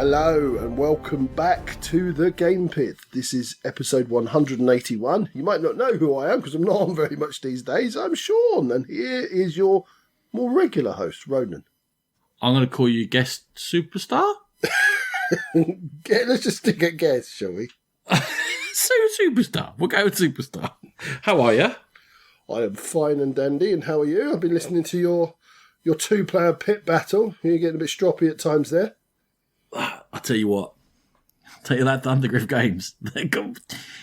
Hello and welcome back to the Game Pit. This is episode 181. You might not know who I am because I'm not on very much these days. I'm Sean and here is your more regular host, Ronan. I'm going to call you guest superstar? Let's just stick at guest, shall we? Superstar. We'll go with superstar. How are you? I am fine and dandy, and how are you? I've been listening to your two-player pit battle. You're getting a bit stroppy at times there. I'll tell you what. I'll tell you that Thundergriff games.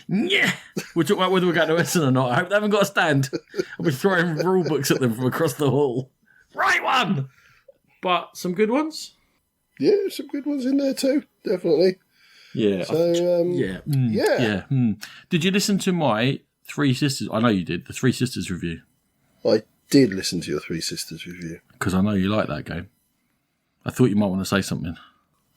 Yeah. We'll talk about whether we're going to Essen or not. I hope they haven't got a stand. I'll be throwing rule books at them from across the hall. Right one! But some good ones? Yeah, some good ones in there too, definitely. Yeah. So, yeah. Did you listen to my Three Sisters? I know you did. The Three Sisters review. I did listen to your Three Sisters review. Because I know you like that game. I thought you might want to say something.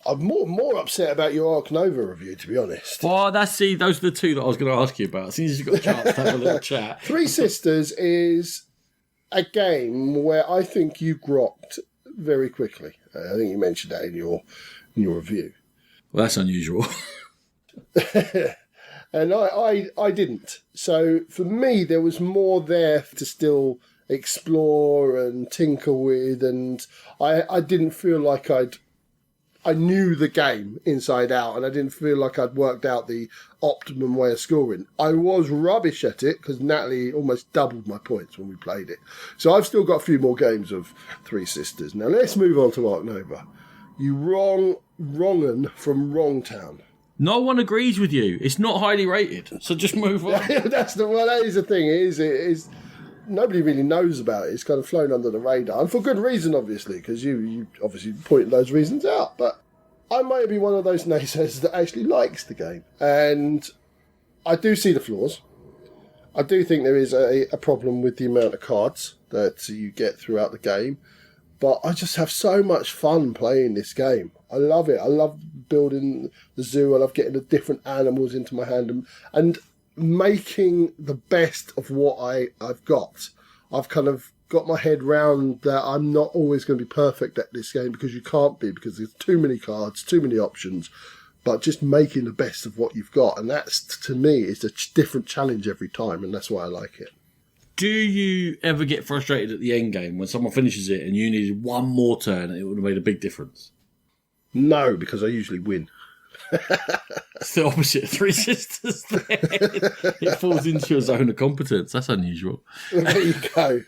I'm more upset about your Ark Nova review, to be honest. Well, those are the two that I was going to ask you about. As soon as you've got a chance to have a little chat. Three Sisters is a game where I think you grokked very quickly. I think you mentioned that in your review. Well, that's unusual. And I didn't. So for me, there was more there to still explore and tinker with, and I didn't feel like I knew the game inside out, and I didn't feel like I'd worked out the optimum way of scoring. I was rubbish at it because Natalie almost doubled my points when we played it. So I've still got a few more games of Three Sisters. Now let's move on to Ark Nova. You wrongen from Wrongtown. No one agrees with you. It's not highly rated, so just move on. That is the thing. It is nobody really knows about it. It's kind of flown under the radar, and for good reason, obviously, because you obviously pointed those reasons out. But I might be one of those naysayers that actually likes the game, and I do see the flaws. I do think there is a problem with the amount of cards that you get throughout the game, but I just have so much fun playing this game. I love it. I love building the zoo. I love getting the different animals into my hand and making the best of what I've got. I've kind of got my head round that I'm not always going to be perfect at this game because you can't be, because there's too many cards, too many options, but just making the best of what you've got. And that's, to me, is a different challenge every time, and that's why I like it. Do you ever get frustrated at the end game when someone finishes it and you needed one more turn and it would have made a big difference? No, because I usually win. It's the opposite of Three Sisters. It falls into your zone of competence. That's unusual. There you go.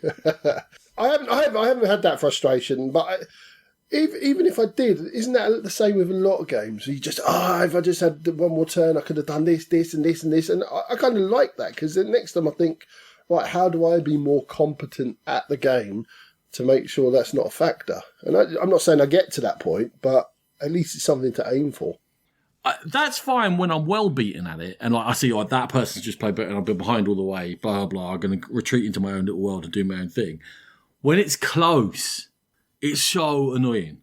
I haven't had that frustration, but even if I did, isn't that the same with a lot of games? You just, if I just had one more turn, I could have done this, and this, and this. And I kind of like that, because the next time I think, right, how do I be more competent at the game to make sure that's not a factor? And I'm not saying I get to that point, but at least it's something to aim for. That's fine when I'm well beaten at it, and I see that person's just played better and I've been behind all the way, blah, blah, I'm going to retreat into my own little world and do my own thing. When it's close, it's so annoying.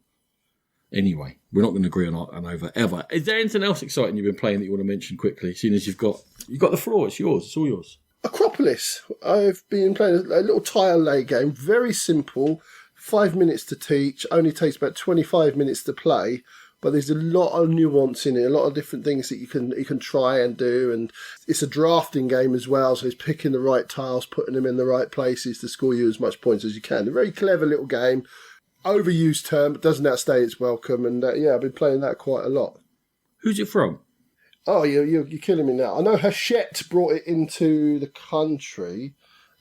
Anyway, we're not going to agree on Ark Nova ever. Is there anything else exciting you've been playing that you want to mention quickly, seeing as you've got the floor? It's yours. It's all yours. Acropolis. I've been playing a little tile lay game. Very simple. 5 minutes to teach. Only takes about 25 minutes to play. But there's a lot of nuance in it, a lot of different things that you can try and do. And it's a drafting game as well, so it's picking the right tiles, putting them in the right places to score you as much points as you can. A very clever little game. Overused term, but doesn't outstay its welcome. And I've been playing that quite a lot. Who's it from? Oh, you're killing me now. I know Hachette brought it into the country.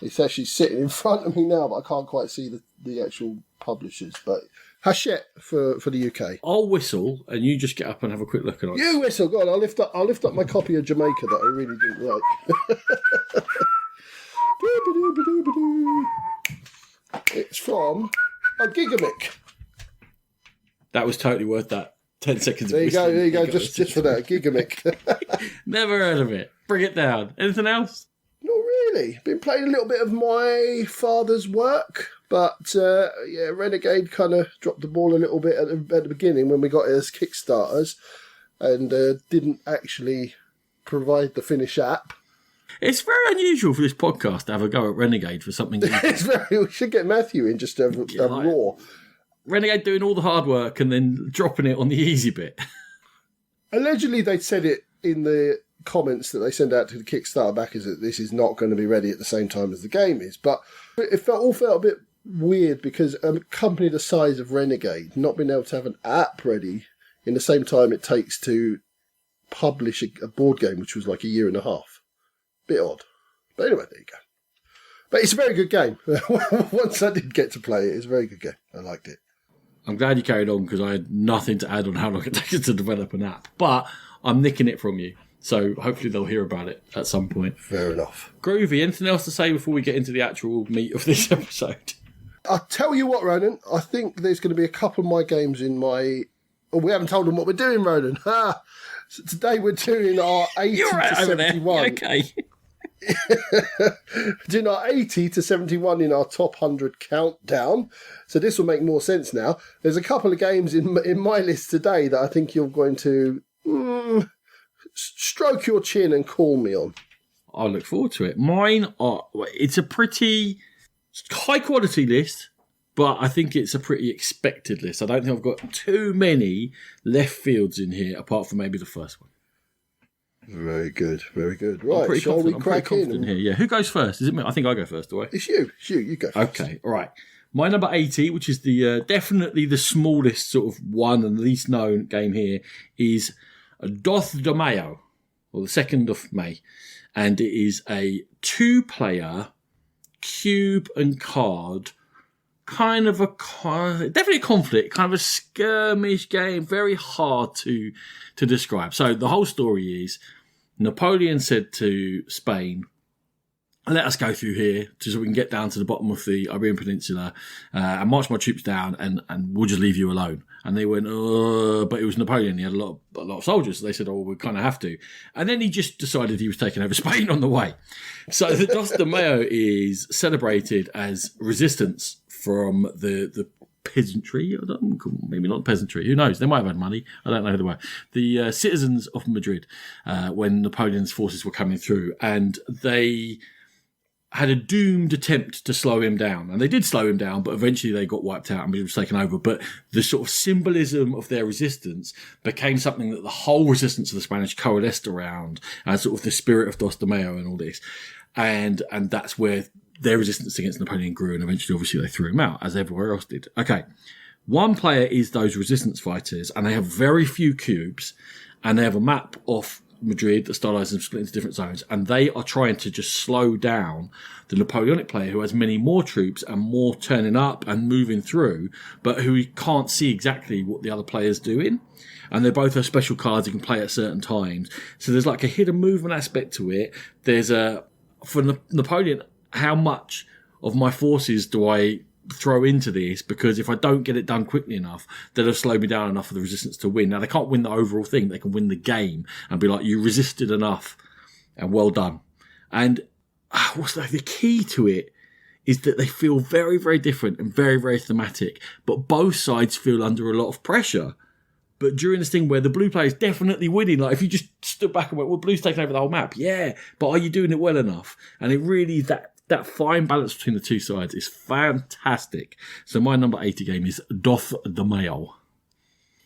It's actually sitting in front of me now, but I can't quite see the actual publishers. But Hachette for the UK. I'll whistle, and you just get up and have a quick look at it. You whistle, go on. I'll lift up my copy of Jamaica that I really didn't like. It's from Gigamic. That was totally worth that 10 seconds. There you go. Just for that, Gigamic. Never heard of it. Bring it down. Anything else? Not really. Been playing a little bit of my father's work, but Renegade kind of dropped the ball a little bit at the beginning when we got it as Kickstarters, and didn't actually provide the finish app. It's very unusual for this podcast to have a go at Renegade for something. We should get Matthew in just to have raw. Renegade doing all the hard work and then dropping it on the easy bit. Allegedly, they said it in the comments that they send out to the Kickstarter backers that this is not going to be ready at the same time as the game is. But it all felt a bit weird because a company the size of Renegade not being able to have an app ready in the same time it takes to publish a board game, which was like a year and a half. Bit odd. But anyway, there you go. But it's a very good game. Once I did get to play it, it's a very good game. I liked it. I'm glad you carried on because I had nothing to add on how long it takes to develop an app. But I'm nicking it from you. So hopefully they'll hear about it at some point. Fair enough. Groovy, anything else to say before we get into the actual meat of this episode? I'll tell you what, Ronan. I think there's going to be a couple of my games in my... Oh, we haven't told them what we're doing, Ronan. So today we're doing our 80 You're right to over 71. there. Okay. Doing our 80 to 71 in our top 100 countdown. So this will make more sense now. There's a couple of games in my list today that I think you're going to stroke your chin and call me on. I look forward to it. Mine are... It's a pretty high quality list, but I think it's a pretty expected list. I don't think I've got too many left fields in here, apart from maybe the first one. Very good, very good. I'm Right, pretty shall we confident. crack in? Here. Yeah, who goes first? Is it me? I think I go first, do I? It's you. You go first. Okay, all right. My number 80, which is the definitely the smallest sort of one and least known game here, is Doth de Mayo, or the 2nd of May. And it is a 2-player cube and card, kind of definitely a conflict, kind of a skirmish game, very hard to describe. So the whole story is Napoleon said to Spain, let us go through here so we can get down to the bottom of the Iberian Peninsula and march my troops down and we'll just leave you alone. And they went, but it was Napoleon. He had a lot of soldiers. So they said, oh, well, we kind of have to. And then he just decided he was taking over Spain on the way. So the Dos de Mayo is celebrated as resistance from the peasantry. Maybe not the peasantry. Who knows? They might have had money. I don't know who they were. The citizens of Madrid when Napoleon's forces were coming through. And they had a doomed attempt to slow him down. And they did slow him down, but eventually they got wiped out and he was taken over. But the sort of symbolism of their resistance became something that the whole resistance of the Spanish coalesced around as sort of the spirit of Dos de Mayo and all this. And that's where their resistance against Napoleon grew, and eventually, obviously, they threw him out, as everywhere else did. Okay, one player is those resistance fighters, and they have very few cubes, and they have a map of Madrid that stylised and split into different zones, and they are trying to just slow down the Napoleonic player who has many more troops and more turning up and moving through, but who can't see exactly what the other player's doing. And they both have special cards you can play at certain times. So there's like a hidden movement aspect to it. There's for Napoleon, how much of my forces do I throw into this? Because if I don't get it done quickly enough, they'll have slowed me down enough for the resistance to win. Now, they can't win the overall thing. They can win the game and be like, you resisted enough and well done. And what's the key to it is that they feel very, very different and very, very thematic. But both sides feel under a lot of pressure. But during this thing where the blue player is definitely winning, like if you just stood back and went, well, blue's taking over the whole map. Yeah, but are you doing it well enough? And it really, that fine balance between the two sides is fantastic. So my number 80 game is Doth de Mayo.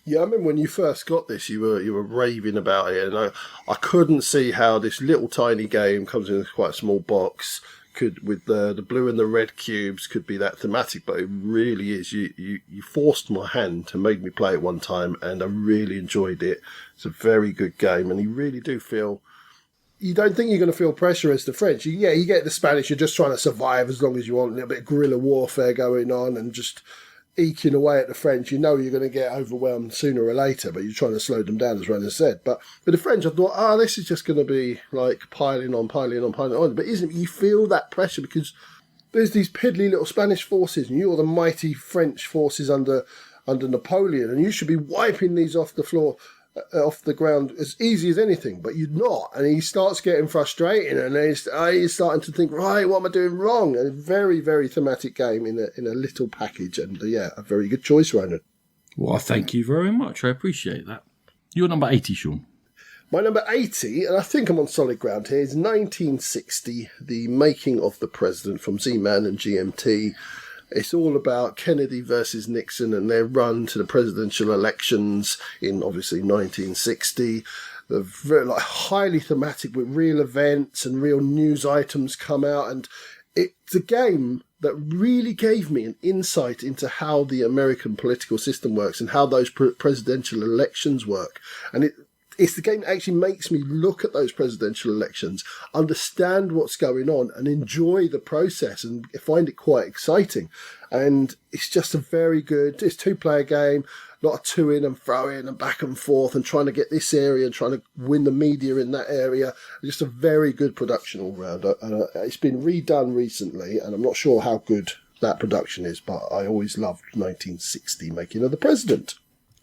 Yeah, I remember when you first got this, you were raving about it, and I couldn't see how this little tiny game comes in quite a small box could, with the blue and the red cubes, could be that thematic, but it really is. You forced my hand to make me play it one time, and I really enjoyed it. It's a very good game, and you really do feel... You don't think you're going to feel pressure as the French. You get the Spanish, you're just trying to survive as long as you want, a little bit of guerrilla warfare going on and just eking away at the French. You know you're going to get overwhelmed sooner or later, but you're trying to slow them down, as Ronan said. But with the French, I thought, this is just going to be like piling on. But you feel that pressure because there's these piddly little Spanish forces and you're the mighty French forces under Napoleon, and you should be wiping these off the floor, off the ground as easy as anything, but you're not. And he starts getting frustrated, and he's starting to think, right, what am I doing wrong? And a very, very thematic game in a little package, and a very good choice, Ronan. Well, thank you very much. I appreciate that. You're number 80, Sean. My number 80, and I think I'm on solid ground here, is 1960, The Making of the President from Z-Man and GMT. It's all about Kennedy versus Nixon and their run to the presidential elections in obviously 1960. They're very highly thematic with real events and real news items come out, and it's a game that really gave me an insight into how the American political system works and how those presidential elections work. And it's the game that actually makes me look at those presidential elections, understand what's going on, and enjoy the process and find it quite exciting. And it's just a very good, it's 2-player game, a lot of to-in and throw-in and back and forth and trying to get this area and trying to win the media in that area. Just a very good production all round. It's been redone recently, and I'm not sure how good that production is, but I always loved 1960 Making of the President.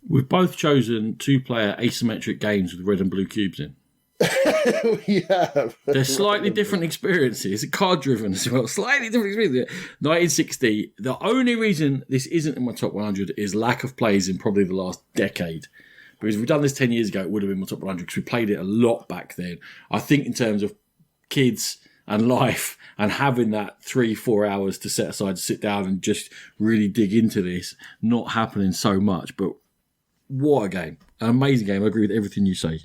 We've both chosen 2-player asymmetric games with red and blue cubes in. Yeah. They're slightly different experiences, card-driven as well. Slightly different experiences. 1960, the only reason this isn't in my top 100 is lack of plays in probably the last decade. Because if we'd done this 10 years ago, it would have been my top 100 because we played it a lot back then. I think in terms of kids and life and having that 3-4 hours to set aside to sit down and just really dig into this, not happening so much. But what a game. An amazing game. I agree with everything you say.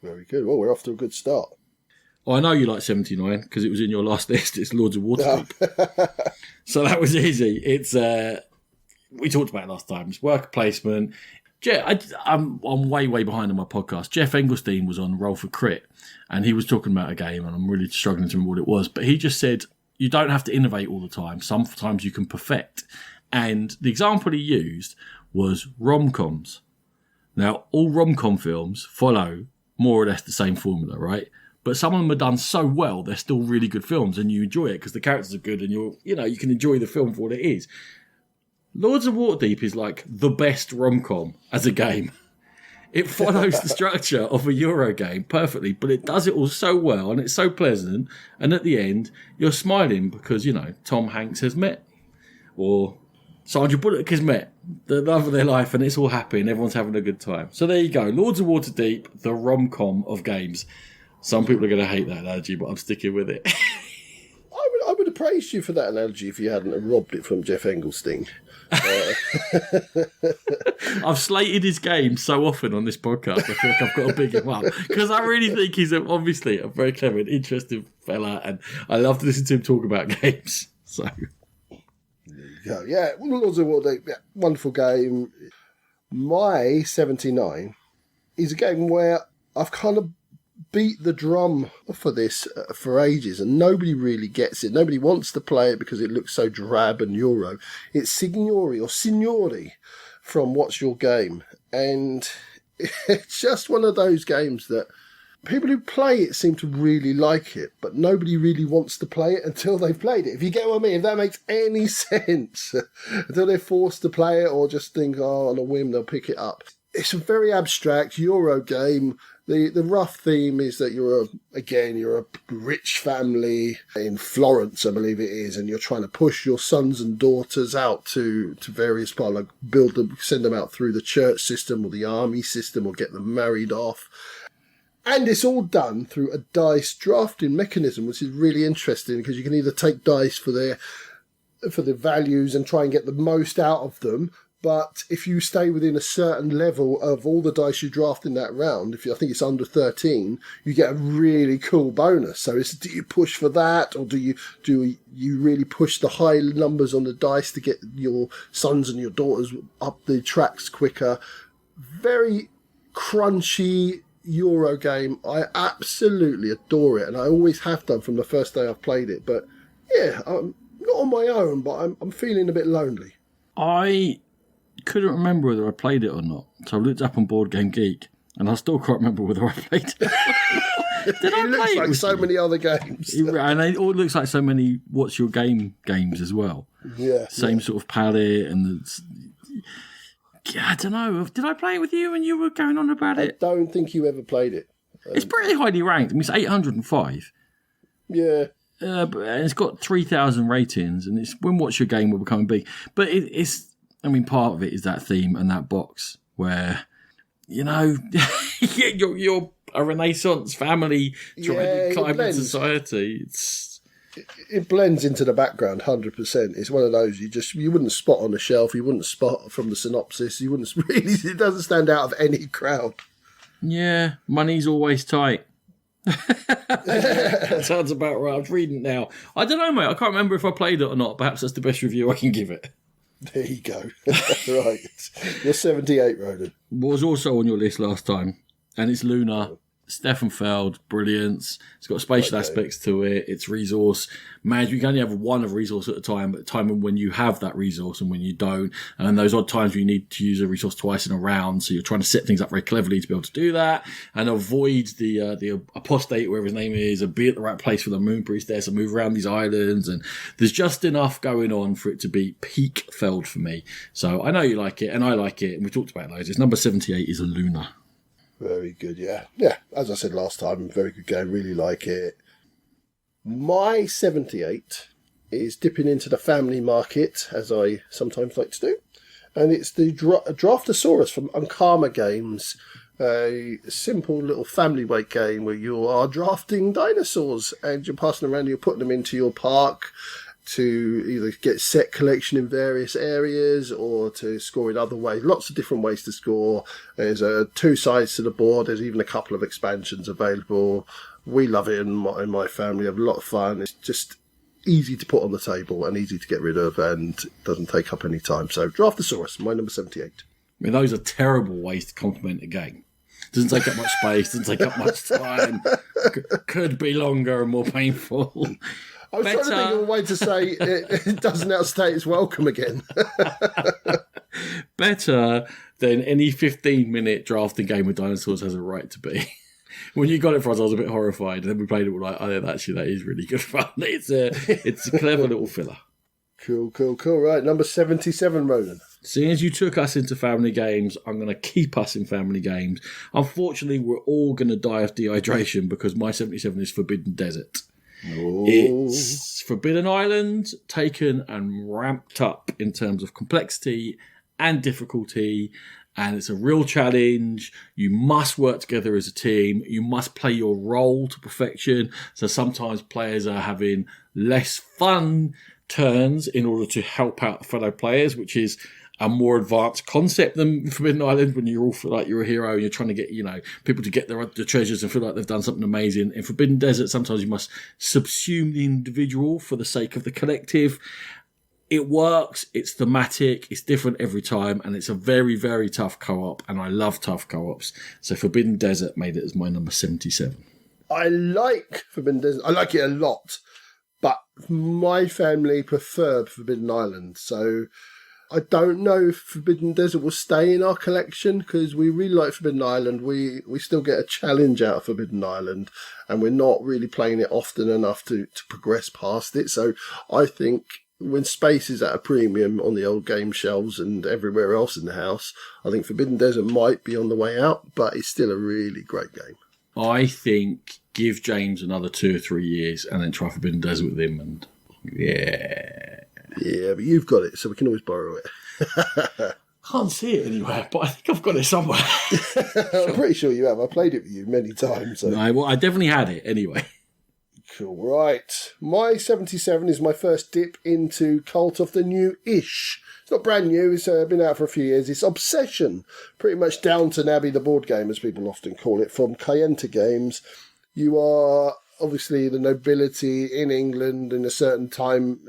Very good. Well, we're off to a good start. I know you like 79 because it was in your last list. It's Lords of Waterdeep. So that was easy. It's we talked about it last time. It's worker placement. I'm way behind on my podcast. Jeff Engelstein was on Roll for Crit, and he was talking about a game, and I'm really struggling to remember what it was. But he just said you don't have to innovate all the time. Sometimes you can perfect. And the example he used was rom-coms. Now, all rom-com films follow more or less the same formula, right? But some of them are done so well, they're still really good films, and you enjoy it because the characters are good, and you can enjoy the film for what it is. Lords of Waterdeep is like the best rom-com as a game. It follows the structure of a Euro game perfectly, but it does it all so well, and it's so pleasant. And at the end, you're smiling because Tom Hanks has met, or Sandra Bullock has met the love of their life, and it's all happy and everyone's having a good time. So there you go. Lords of Waterdeep, the rom-com of games. Some people are going to hate that analogy, but I'm sticking with it. I would have praised you for that analogy if you hadn't robbed it from Jeff Engelstein. I've slated his games so often on this podcast, I feel like I've got to big him up. Because I really think he's obviously a very clever and interesting fella, and I love to listen to him talk about games. So... Yeah, Lords of Waterdeep, wonderful game. My 79 is a game where I've kind of beat the drum for this for ages, and nobody really gets it. Nobody wants to play it because it looks so drab and Euro. It's Signori from What's Your Game, and it's just one of those games that people who play it seem to really like it, but nobody really wants to play it until they've played it. If you get what I mean, if that makes any sense, until they're forced to play it or just think, on a whim, they'll pick it up. It's a very abstract Euro game. The rough theme is that you're a rich family in Florence, I believe it is, and you're trying to push your sons and daughters out to various parts, like send them out through the church system or the army system or get them married off. And it's all done through a dice drafting mechanism, which is really interesting because you can either take dice for the values and try and get the most out of them. But if you stay within a certain level of all the dice you draft in that round, I think it's under 13, you get a really cool bonus. So do you push for that, or do you really push the high numbers on the dice to get your sons and your daughters up the tracks quicker? Very crunchy Euro game. I absolutely adore it, and I always have done from the first day I've played it. But yeah, I'm not on my own, but I'm feeling a bit lonely. I couldn't remember whether I played it or not, so I looked up on Board Game Geek, and I still can't remember whether I played it. Did I it looks like so many other games, and it all looks like so many What's Your Game games as well. Yeah, same sort of palette, and I don't know. Did I play it with you and you were going on about it? I don't think you ever played it. It's pretty highly ranked. I mean, it's 805. Yeah. But it's got 3,000 ratings, and it's when What's Your Game will become big. But part of it is that theme and that box where, you're a Renaissance family trying to climb in society. it blends into the background 100%. It's one of those you wouldn't spot on the shelf, you wouldn't spot from the synopsis, you wouldn't really, it doesn't stand out of any crowd. Yeah, money's always tight. That sounds about right. I was reading it now. I don't know, mate. I can't remember if I played it or not. Perhaps that's the best review I can give it. There you go. Right. You're 78, Ronan. Was also on your list last time, and it's Lunar. Stefan Feld, brilliance. It's got spatial aspects to it. It's resource management. You can only have one of resource at a time, but time when you have that resource and when you don't. And then those odd times where you need to use a resource twice in a round. So you're trying to set things up very cleverly to be able to do that and avoid the apostate, wherever his name is, and be at the right place for the moon priest there. So move around these islands. And there's just enough going on for it to be peak Feld for me. So I know you like it and I like it. And we talked about loads. It's number 78 is a Lunar. Very good, yeah. Yeah, as I said last time, very good game, really like it. My 78 is dipping into the family market, as I sometimes like to do. And it's the Draftasaurus from Unkarma Games. A simple little family weight game where you are drafting dinosaurs and you're passing around, you're putting them into your park to either get set collection in various areas or to score in other ways. Lots of different ways to score. There's two sides to the board. There's even a couple of expansions available. We love it in my family. We have a lot of fun. It's just easy to put on the table and easy to get rid of and doesn't take up any time. So Draftasaurus, my number 78. I mean, those are terrible ways to complement a game. Doesn't take up much space, doesn't take up much time. Could be longer and more painful. I was trying to think of a way to say it doesn't outstate its welcome again. Better than any 15-minute drafting game of dinosaurs has a right to be. When you got it for us, I was a bit horrified. And then we played it, we're like, oh, actually, that is really good fun. It's a clever little filler. Cool. Right, number 77, Ronan. Seeing as you took us into family games, I'm going to keep us in family games. Unfortunately, we're all going to die of dehydration because my 77 is Forbidden Desert. Oh. It's Forbidden Island taken and ramped up in terms of complexity and difficulty, and it's a real challenge. You must work together as a team. You must play your role to perfection. So sometimes players are having less fun turns in order to help out the fellow players, which is a more advanced concept than Forbidden Island, when you all feel like you're a hero and you're trying to get, people to get the treasures and feel like they've done something amazing. In Forbidden Desert, sometimes you must subsume the individual for the sake of the collective. It works, it's thematic, it's different every time, and it's a very, very tough co-op, and I love tough co-ops. So Forbidden Desert made it as my number 77. I like Forbidden Desert. I like it a lot, but my family preferred Forbidden Island, so I don't know if Forbidden Desert will stay in our collection because we really like Forbidden Island. We still get a challenge out of Forbidden Island and we're not really playing it often enough to progress past it. So I think when space is at a premium on the old game shelves and everywhere else in the house, I think Forbidden Desert might be on the way out, but it's still a really great game. I think give James another 2 or 3 years and then try Forbidden Desert with him and Yeah, but you've got it, so we can always borrow it. Can't see it anywhere, but I think I've got it somewhere. I'm pretty sure you have. I played it with you many times. So. No, well, I definitely had it anyway. Cool, right. My 77 is my first dip into Cult of the New-ish. It's not brand new, it's been out for a few years. It's Obsession, pretty much Downton Abbey, the board game, as people often call it, from Kayenta Games. You are obviously the nobility in England in a certain time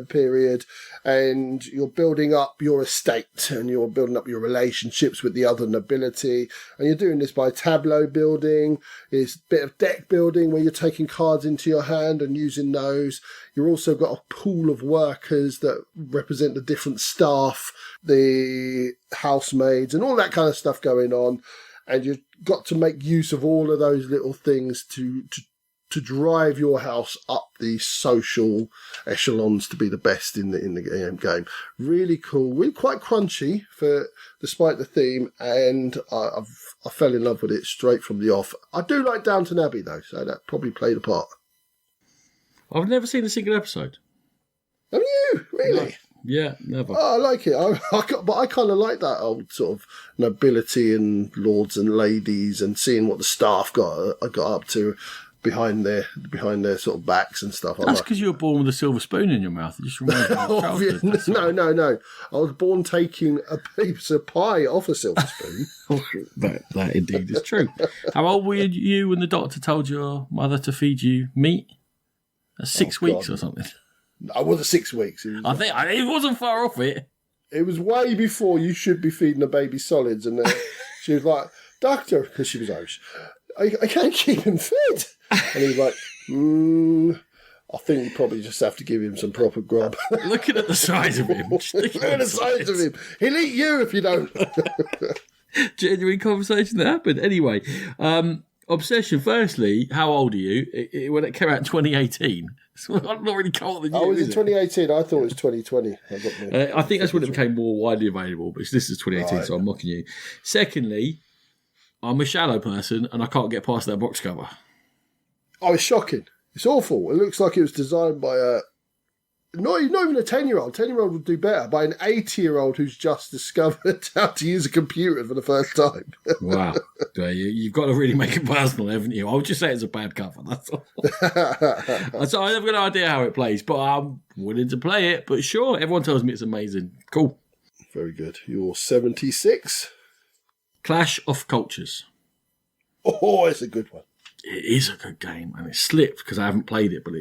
period, and you're building up your estate and you're building up your relationships with the other nobility, and you're doing this by tableau building. It's a bit of deck building where you're taking cards into your hand and using those. You've also got a pool of workers that represent the different staff, the housemaids and all that kind of stuff going on, and you've got to make use of all of those little things to drive your house up the social echelons to be the best in the game. Really cool, really quite crunchy despite the theme, and I fell in love with it straight from the off. I do like Downton Abbey though, so that probably played a part. I've never seen a single episode. Have you? Really? No. Yeah, never. Oh, I like it. But I kind of like that old sort of nobility and lords and ladies and seeing what the staff got up to. behind their sort of backs and stuff. That's because you were born with a silver spoon in your mouth. It just reminds me of childhood. No. I was born taking a piece of pie off a silver spoon. that indeed is true. How old were you when the doctor told your mother to feed you meat? 6 weeks or something? I wasn't 6 weeks. I think it wasn't far off it. It was way before you should be feeding a baby solids. And she was like, doctor, because she was Irish, I can't keep him fed. And he was like, I think you probably just have to give him some proper grub. Looking at the size of him. Look at the size of him. He'll eat you if you don't. Genuine conversation that happened. Anyway, Obsession, firstly, how old are you? When it came out in 2018. I'm not really cold than you. Oh, was it 2018? I thought it was 2020. I think that's when it became more widely available, but this is 2018, so I'm mocking you. Secondly, I'm a shallow person and I can't get past that box cover. Oh, it's shocking. It's awful. It looks like it was designed by not even a 10-year-old. 10-year-old would do better, by an 80-year-old who's just discovered how to use a computer for the first time. Wow. You've got to really make it personal, haven't you? I would just say it's a bad cover, that's all. So I have got no idea how it plays, but I'm willing to play it. But sure, everyone tells me it's amazing. Cool. Very good. You're 76. Clash of Cultures. Oh, it's a good one. It is a good game, and it's slipped because I haven't played it, but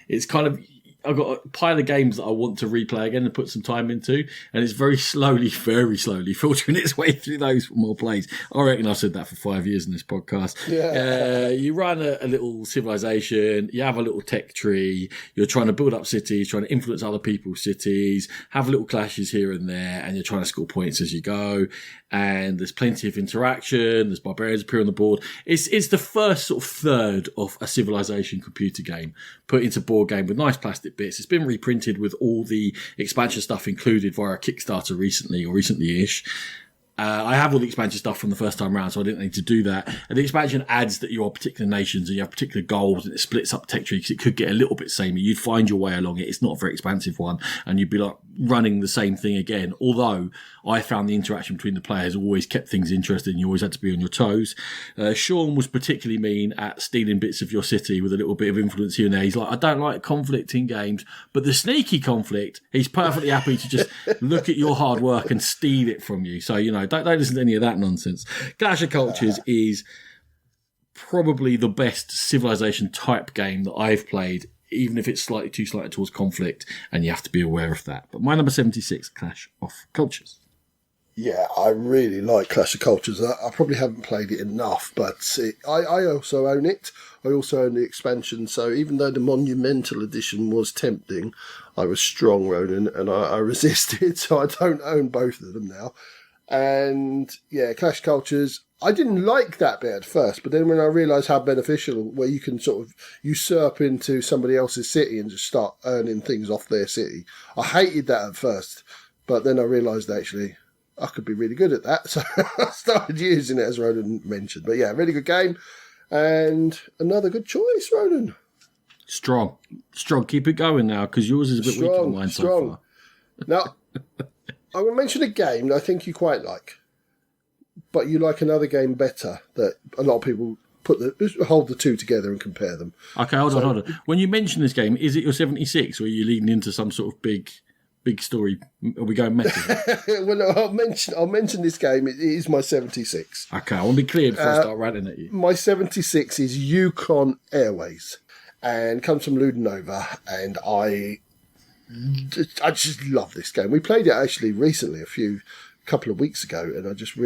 it's kind of... I've got a pile of games that I want to replay again and put some time into, and it's very slowly filtering its way through those for more plays. I reckon I've said that for 5 years in this podcast. Yeah. You run a little civilization, you have a little tech tree, you're trying to build up cities, trying to influence other people's cities, have little clashes here and there, and you're trying to score points as you go. And there's plenty of interaction. There's barbarians appear on the board. It's the first sort of third of a civilization computer game put into board game with nice plastic bits. It's been reprinted with all the expansion stuff included via a Kickstarter recently-ish. I have all the expansion stuff from the first time round, so I didn't need to do that. And the expansion adds that you are particular nations and you have particular goals, and it splits up tech tree because it could get a little bit samey. You'd find your way along it. It's not a very expansive one, and you'd be like running the same thing again. Although I found the interaction between the players always kept things interesting. You always had to be on your toes. Sean was particularly mean at stealing bits of your city with a little bit of influence here and there. He's like, I don't like conflict in games, but the sneaky conflict, he's perfectly happy to just look at your hard work and steal it from you. So, don't listen to any of that nonsense. Clash of Cultures is probably the best civilization type game that I've played, even if it's slightly towards conflict, and you have to be aware of that. But my number 76, Clash of Cultures. Yeah, I really like Clash of Cultures. I probably haven't played it enough, but I also own it. I also own the expansion, so even though the Monumental Edition was tempting, I was strong, Ronan, and I resisted, so I don't own both of them now. And yeah, Clash Cultures, I didn't like that bit at first, but then when I realised how beneficial, where you can sort of usurp into somebody else's city and just start earning things off their city, I hated that at first, but then I realised actually I could be really good at that, so I started using it, as Ronan mentioned. But yeah, really good game, and another good choice, Ronan. Strong. Keep it going now, because yours is a bit weaker than mine so far. Now, I'm going to mention a game that I think you quite like, but you like another game better that a lot of people hold the two together and compare them. Okay, hold on. When you mention this game, is it your 76, or are you leading into some sort of big story? Are we going meta? Well, no, I'll mention this game. It is my 76. Okay, I want to be clear before I start ranting at you. My 76 is Yukon Airways, and comes from Ludonova, and I just love this game. We played it actually recently, a couple of weeks ago, and I just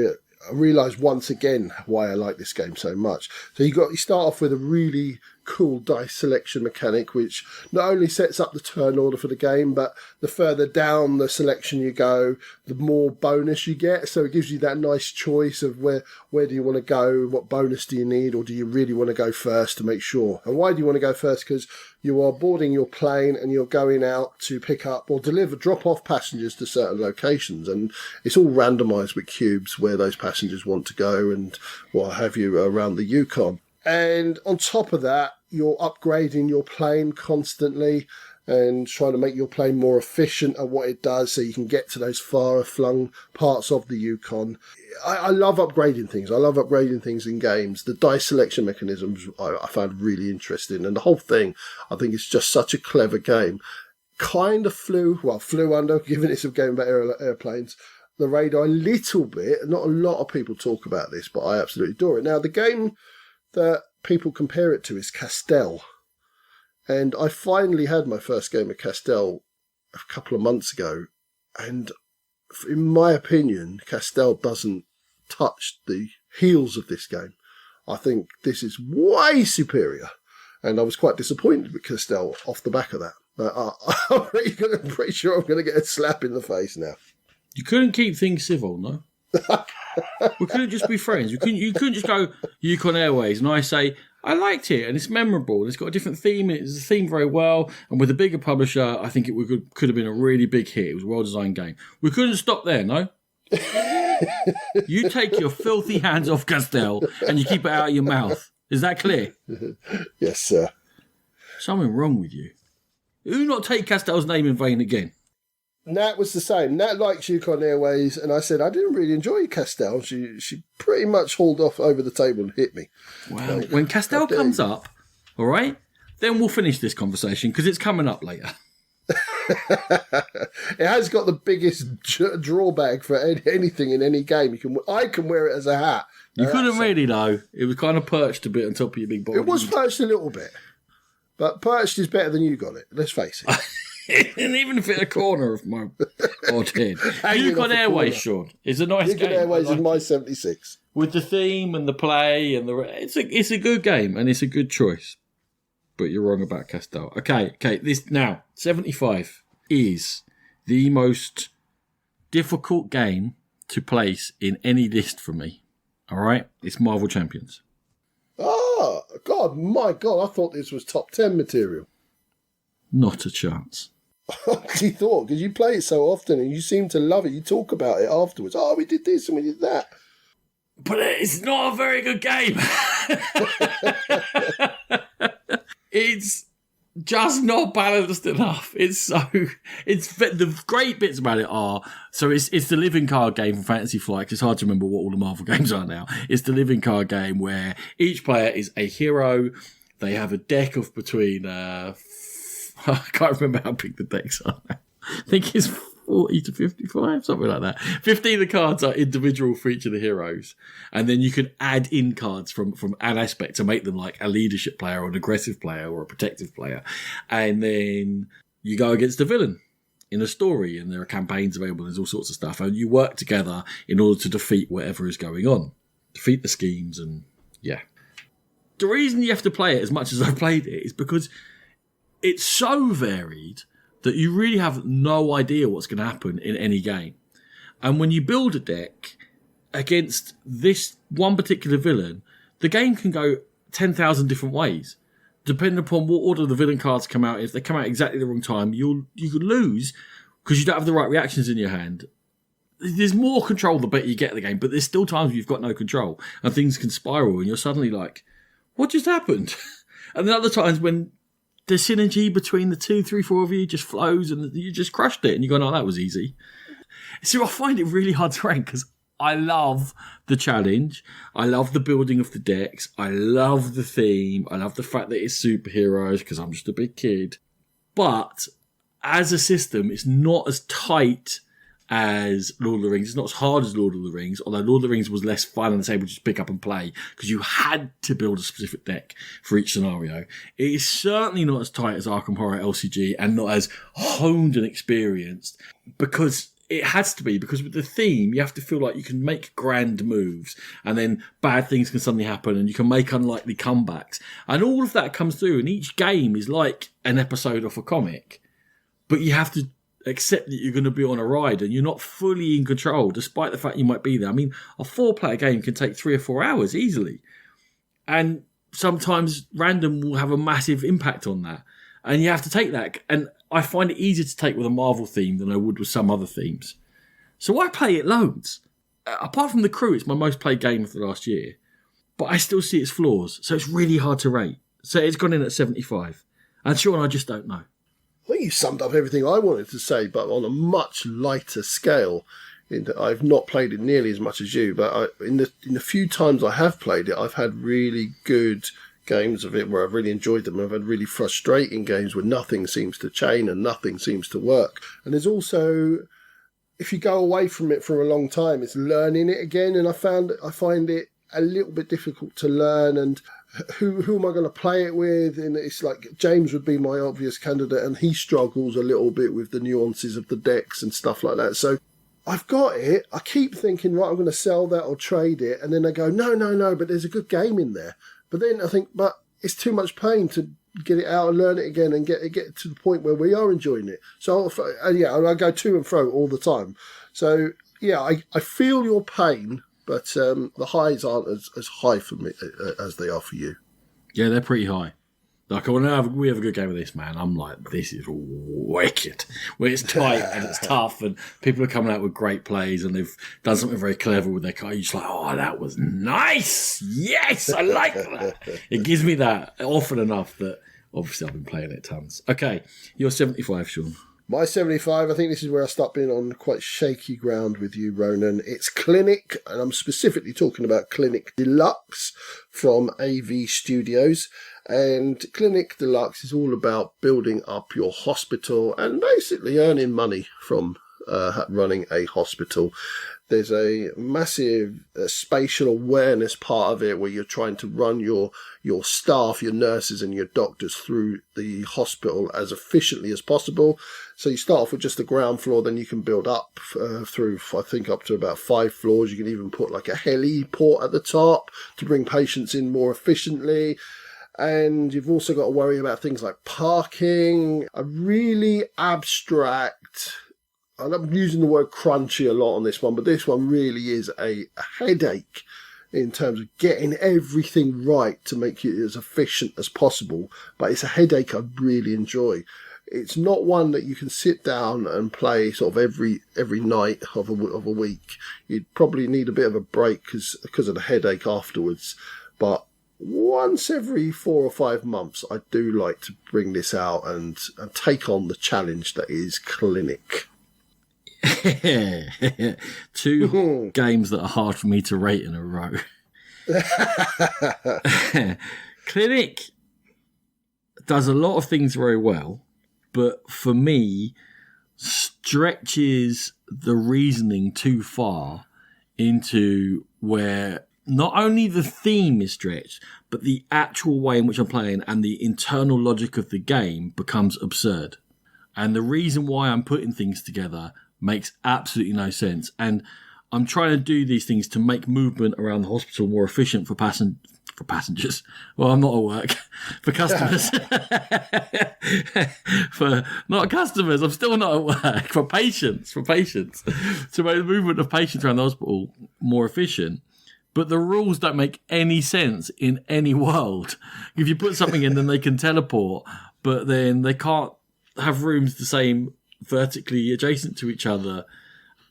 realised once again why I like this game so much. So you start off with a really cool dice selection mechanic, which not only sets up the turn order for the game, but the further down the selection you go, the more bonus you get. So it gives you that nice choice of where do you want to go, what bonus do you need, or do you really want to go first to make sure? And why do you want to go first? Because you are boarding your plane and you're going out to pick up or drop off passengers to certain locations, and it's all randomised with cubes where those passengers want to go and what have you around the Yukon. And on top of that, you're upgrading your plane constantly. and trying to make your plane more efficient at what it does so you can get to those far-flung parts of the Yukon. I love upgrading things. I love upgrading things in games. The dice selection mechanisms I found really interesting, and the whole thing, I think it's just such a clever game. Kind of flew under, given it's a game about airplanes, the radar a little bit. Not a lot of people talk about this, but I absolutely adore it. Now, the game that people compare it to is Castel. And I finally had my first game of Castel a couple of months ago. And in my opinion, Castel doesn't touch the heels of this game. I think this is way superior. And I was quite disappointed with Castel off the back of that. I'm pretty sure I'm going to get a slap in the face now. You couldn't keep things civil, no? We couldn't just be friends. You couldn't just go Yukon Airways and I say, I liked it and it's memorable and it's got a different theme. It's a theme very well. And with a bigger publisher, I think it could have been a really big hit. It was a well-designed game. We couldn't stop there, no? You take your filthy hands off Castel and you keep it out of your mouth. Is that clear? Yes, sir. Something wrong with you. Who not take Castel's name in vain again? Nat was the same. Nat likes Yukon Airways, and I said I didn't really enjoy Castel. She pretty much hauled off over the table and hit me. Well, when Castel comes up, all right, then we'll finish this conversation because it's coming up later. It has got the biggest drawback for anything in any game. I can wear it as a hat. You couldn't really, though. It was kind of perched a bit on top of your big body. It was perched a little bit. But perched is better than you got it. Let's face it. It didn't even fit a corner of my odd head. Yukon Airways, Sean. It's a nice game. Yukon Airways is my 76. With the theme and the play and it's a good game and it's a good choice. But you're wrong about Castel. Okay. This now 75 is the most difficult game to place in any list for me. All right, it's Marvel Champions. Oh, God, my God, I thought this was top 10 material. Not a chance. You thought, because you play it so often and you seem to love it. You talk about it afterwards. Oh, we did this and we did that. But it's not a very good game. It's just not balanced enough. The great bits about it are, so it's the living card game from Fantasy Flight. It's hard to remember what all the Marvel games are now. It's the living card game where each player is a hero. They have a deck of between, I can't remember how big the decks are now. I think it's 40 to 55, something like that. 15 of the cards are individual for each of the heroes. And then you can add in cards from an aspect to make them like a leadership player or an aggressive player or a protective player. And then you go against the villain in a story and there are campaigns available. There's all sorts of stuff. And you work together in order to defeat whatever is going on. Defeat the schemes and yeah. The reason you have to play it as much as I've played it is because it's so varied that you really have no idea what's going to happen in any game. And when you build a deck against this one particular villain, the game can go 10,000 different ways. Depending upon what order the villain cards come out, if they come out exactly the wrong time, you could lose because you don't have the right reactions in your hand. There's more control the better you get at the game, but there's still times where you've got no control and things can spiral and you're suddenly like, what just happened? And then other times when the synergy between the 2, 3, 4 of you just flows and you just crushed it and you go, no, that was easy. So I find it really hard to rank because I love the challenge. I love the building of the decks. I love the theme. I love the fact that it's superheroes because I'm just a big kid. But as a system, it's not as tight as Lord of the Rings. It's not as hard as Lord of the Rings, although Lord of the Rings was less fun and it's able to just pick up and play because you had to build a specific deck for each scenario. It is certainly not as tight as Arkham Horror LCG and not as honed and experienced because it has to be, because with the theme, you have to feel like you can make grand moves and then bad things can suddenly happen and you can make unlikely comebacks. And all of that comes through and each game is like an episode of a comic, but you have to accept that you're going to be on a ride and you're not fully in control, despite the fact you might be there. I mean, a 4-player game can take 3 or 4 hours easily. And sometimes random will have a massive impact on that. And you have to take that. And I find it easier to take with a Marvel theme than I would with some other themes. So I play it loads. Apart from The Crew, it's my most played game of the last year. But I still see its flaws. So it's really hard to rate. So it's gone in at 75. And Sean, I just don't know. I think you summed up everything I wanted to say, but on a much lighter scale. In that I've not played it nearly as much as you, but in the few times I have played it, I've had really good games of it where I've really enjoyed them. I've had really frustrating games where nothing seems to chain and nothing seems to work. And there's also, if you go away from it for a long time, it's learning it again. And I find it a little bit difficult to learn. And who am I going to play it with? And it's like James would be my obvious candidate, and he struggles a little bit with the nuances of the decks and stuff like that. So I've got it. I keep thinking, right, I'm going to sell that or trade it. And then I go, no, but there's a good game in there. But then I think, but it's too much pain to get it out and learn it again and get to the point where we are enjoying it. So, I go to and fro all the time. So, yeah, I feel your pain, but the highs aren't as high for me as they are for you. Yeah, they're pretty high. Like, when we have a good game of this, man, I'm like, this is wicked. Where it's tight and it's tough and people are coming out with great plays and they've done something very clever with their card. You're just like, oh, that was nice. Yes, I like that. It gives me that often enough that obviously I've been playing it tons. Okay, you're 75, Sean. My 75, I think this is where I start being on quite shaky ground with you, Ronan. It's Clinic, and I'm specifically talking about Clinic Deluxe from AV Studios. And Clinic Deluxe is all about building up your hospital and basically earning money from running a hospital. There's a massive spatial awareness part of it where you're trying to run your staff, your nurses and your doctors through the hospital as efficiently as possible. So you start off with just the ground floor, then you can build up through, I think, up to about 5 floors. You can even put like a heli port at the top to bring patients in more efficiently. And you've also got to worry about things like parking, a really abstract, and I'm using the word crunchy a lot on this one, but this one really is a headache in terms of getting everything right to make it as efficient as possible. But it's a headache I really enjoy. It's not one that you can sit down and play sort of every night of a week. You'd probably need a bit of a break because of the headache afterwards. But once every 4 or 5 months, I do like to bring this out and take on the challenge that is Clinic. 2 games that are hard for me to rate in a row. Clinic does a lot of things very well, but for me, stretches the reasoning too far into where not only the theme is stretched, but the actual way in which I'm playing and the internal logic of the game becomes absurd. And the reason why I'm putting things together makes absolutely no sense. And I'm trying to do these things to make movement around the hospital more efficient for passengers. Well, I'm not at work. For customers. For not customers. I'm still not at work. For patients. To make the movement of patients around the hospital more efficient. But the rules don't make any sense in any world. If you put something in, then they can teleport, but then they can't have rooms the same vertically adjacent to each other.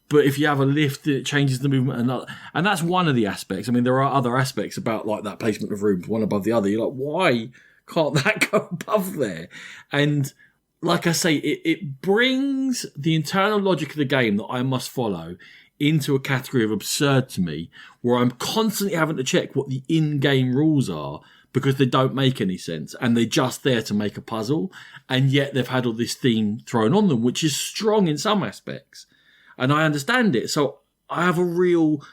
But if you have a lift, it changes the movement. And that's one of the aspects. I mean, there are other aspects about like that placement of rooms, one above the other. You're like, why can't that go above there? And like I say, it brings the internal logic of the game that I must follow into a category of absurd to me, where I'm constantly having to check what the in-game rules are because they don't make any sense and they're just there to make a puzzle, and yet they've had all this theme thrown on them, which is strong in some aspects. And I understand it. So I have a real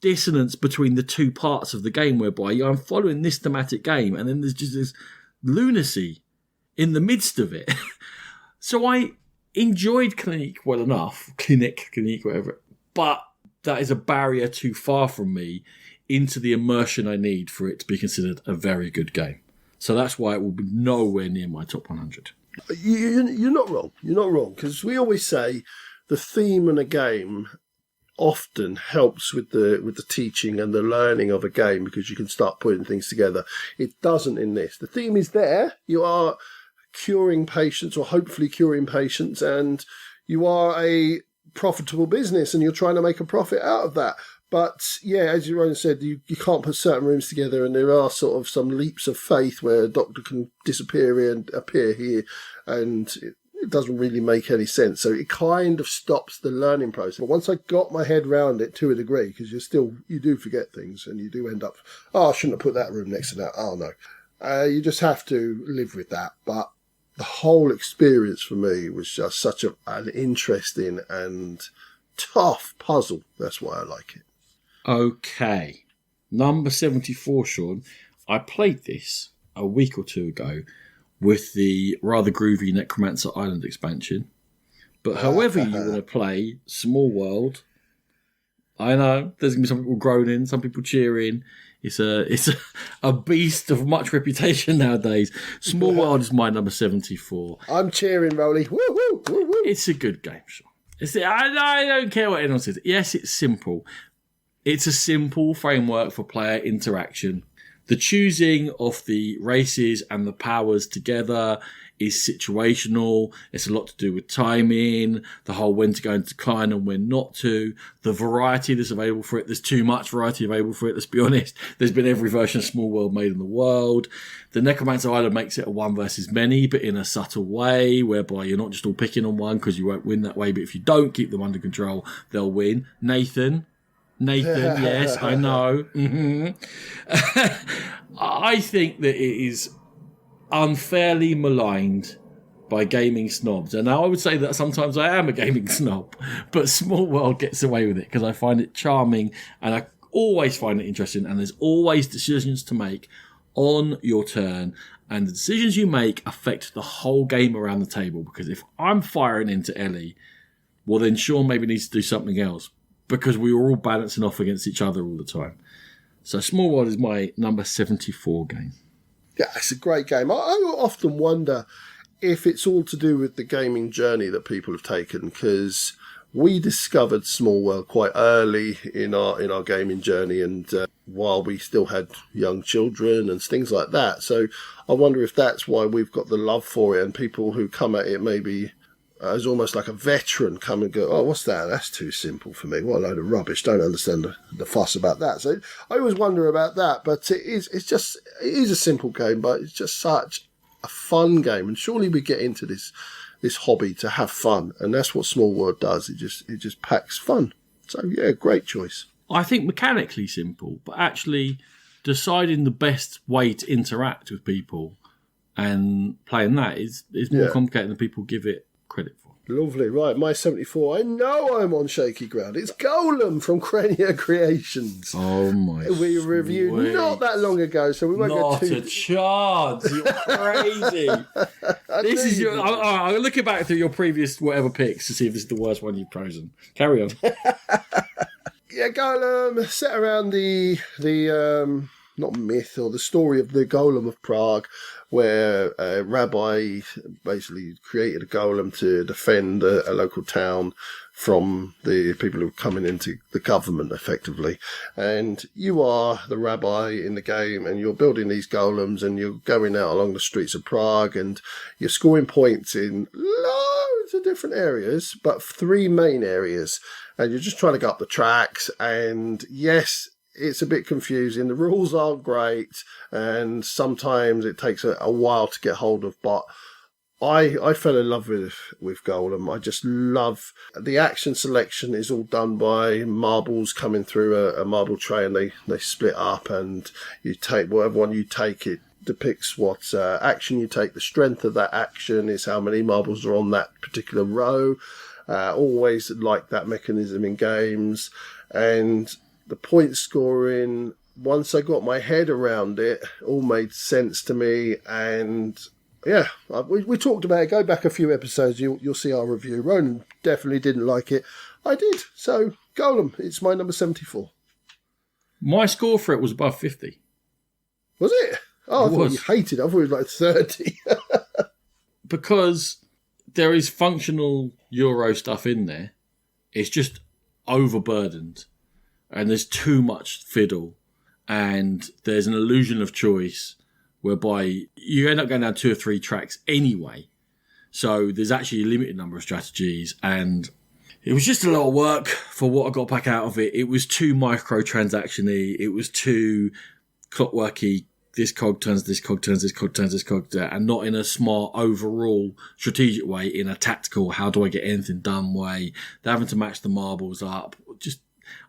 dissonance between the 2 parts of the game whereby I'm following this thematic game and then there's just this lunacy in the midst of it. So I enjoyed Clinic well enough. Clinic, whatever. But that is a barrier too far from me into the immersion I need for it to be considered a very good game. So that's why it will be nowhere near my top 100. You're not wrong. You're not wrong. Because we always say the theme in a game often helps with the teaching and the learning of a game because you can start putting things together. It doesn't in this. The theme is there. You are curing patients or hopefully curing patients, and you are a profitable business and you're trying to make a profit out of that. But yeah, as Ronan said, you can't put certain rooms together, and there are sort of some leaps of faith where a doctor can disappear here and appear here, and it doesn't really make any sense. So it kind of stops the learning process. But once I got my head round it to a degree, because you do forget things, and you do end up, I shouldn't have put that room next to that. Oh no. You just have to live with that. But the whole experience for me was just such an interesting and tough puzzle. That's why I like it. Okay. Number 74, Sean. I played this a week or two ago with the rather groovy Necromancer Island expansion. But however you want to play Small World, I know there's going to be some people groaning, some people cheering. It's a beast of much reputation nowadays. Small World is my number 74. I'm cheering, Rolly. Woo, woo, woo, woo. It's a good game, Sean. I don't care what anyone says. Yes, it's simple. It's a simple framework for player interaction. The choosing of the races and the powers together is situational. It's a lot to do with timing, the whole when to go into decline and when not to, the variety that's available for it. There's too much variety available for it, let's be honest. There's been every version of Small World made in the world. The Necromancer Island makes it a one versus many, but in a subtle way, whereby you're not just all picking on one because you won't win that way, but if you don't keep them under control, they'll win. Nathan, yes, I know. Mm-hmm. I think that it is unfairly maligned by gaming snobs. And now I would say that sometimes I am a gaming snob, but Small World gets away with it because I find it charming and I always find it interesting, and there's always decisions to make on your turn, and the decisions you make affect the whole game around the table, because if I'm firing into Ellie, well then Sean maybe needs to do something else, because we were all balancing off against each other all the time. So Small World is my number 74 game. Yeah, it's a great game. I often wonder if it's all to do with the gaming journey that people have taken, because we discovered Small World quite early in our gaming journey, and while we still had young children and things like that. So I wonder if that's why we've got the love for it, and people who come at it maybe as almost like a veteran come and go, oh, what's that? That's too simple for me. What a load of rubbish. Don't understand the fuss about that. So I always wonder about that, but it is a simple game, but it's just such a fun game. And surely we get into this hobby to have fun, and that's what Small World does. It just packs fun. So yeah, great choice. I think mechanically simple, but actually deciding the best way to interact with people and playing that is more complicated than people give it credit for. Lovely. Right, my 74. I know I'm on shaky ground. It's Golem from Crania Creations. Oh my! We reviewed not that long ago, so we won't not go too. Not a chance. You're crazy. This is your. I'm looking back through your previous whatever picks to see if this is the worst one you've chosen. Carry on. Yeah, Golem set around the not myth or the story of the Golem of Prague, where a rabbi basically created a golem to defend a local town from the people who are coming into the government, effectively. And you are the rabbi in the game, and you're building these golems, and you're going out along the streets of Prague, and you're scoring points in loads of different areas, but 3 main areas. And you're just trying to go up the tracks, and yes, it's a bit confusing. The rules aren't great, and sometimes it takes a while to get hold of, but I fell in love with Golem. I just love the action selection is all done by marbles coming through a marble tray, and they split up, and you take whatever one you take, it depicts what action you take. The strength of that action is how many marbles are on that particular row. Always like that mechanism in games, and the point scoring, once I got my head around it, all made sense to me. And yeah, we talked about it. Go back a few episodes, you'll see our review. Ronan definitely didn't like it. I did. So Golem, it's my number 74. My score for it was above 50. Was it? Oh, I thought you hated it. I thought it was like 30. Because there is functional Euro stuff in there. It's just overburdened. And there's too much fiddle, and there's an illusion of choice whereby you end up going down 2 or 3 tracks anyway. So there's actually a limited number of strategies, and It was just a lot of work for what I got back out of it. It was too microtransaction-y. It was too clockworky. This cog turns, this cog turns, this cog turns, this cog turns, and not in a smart overall strategic way, in a tactical, how do I get anything done way. They're having to match the marbles up. Just,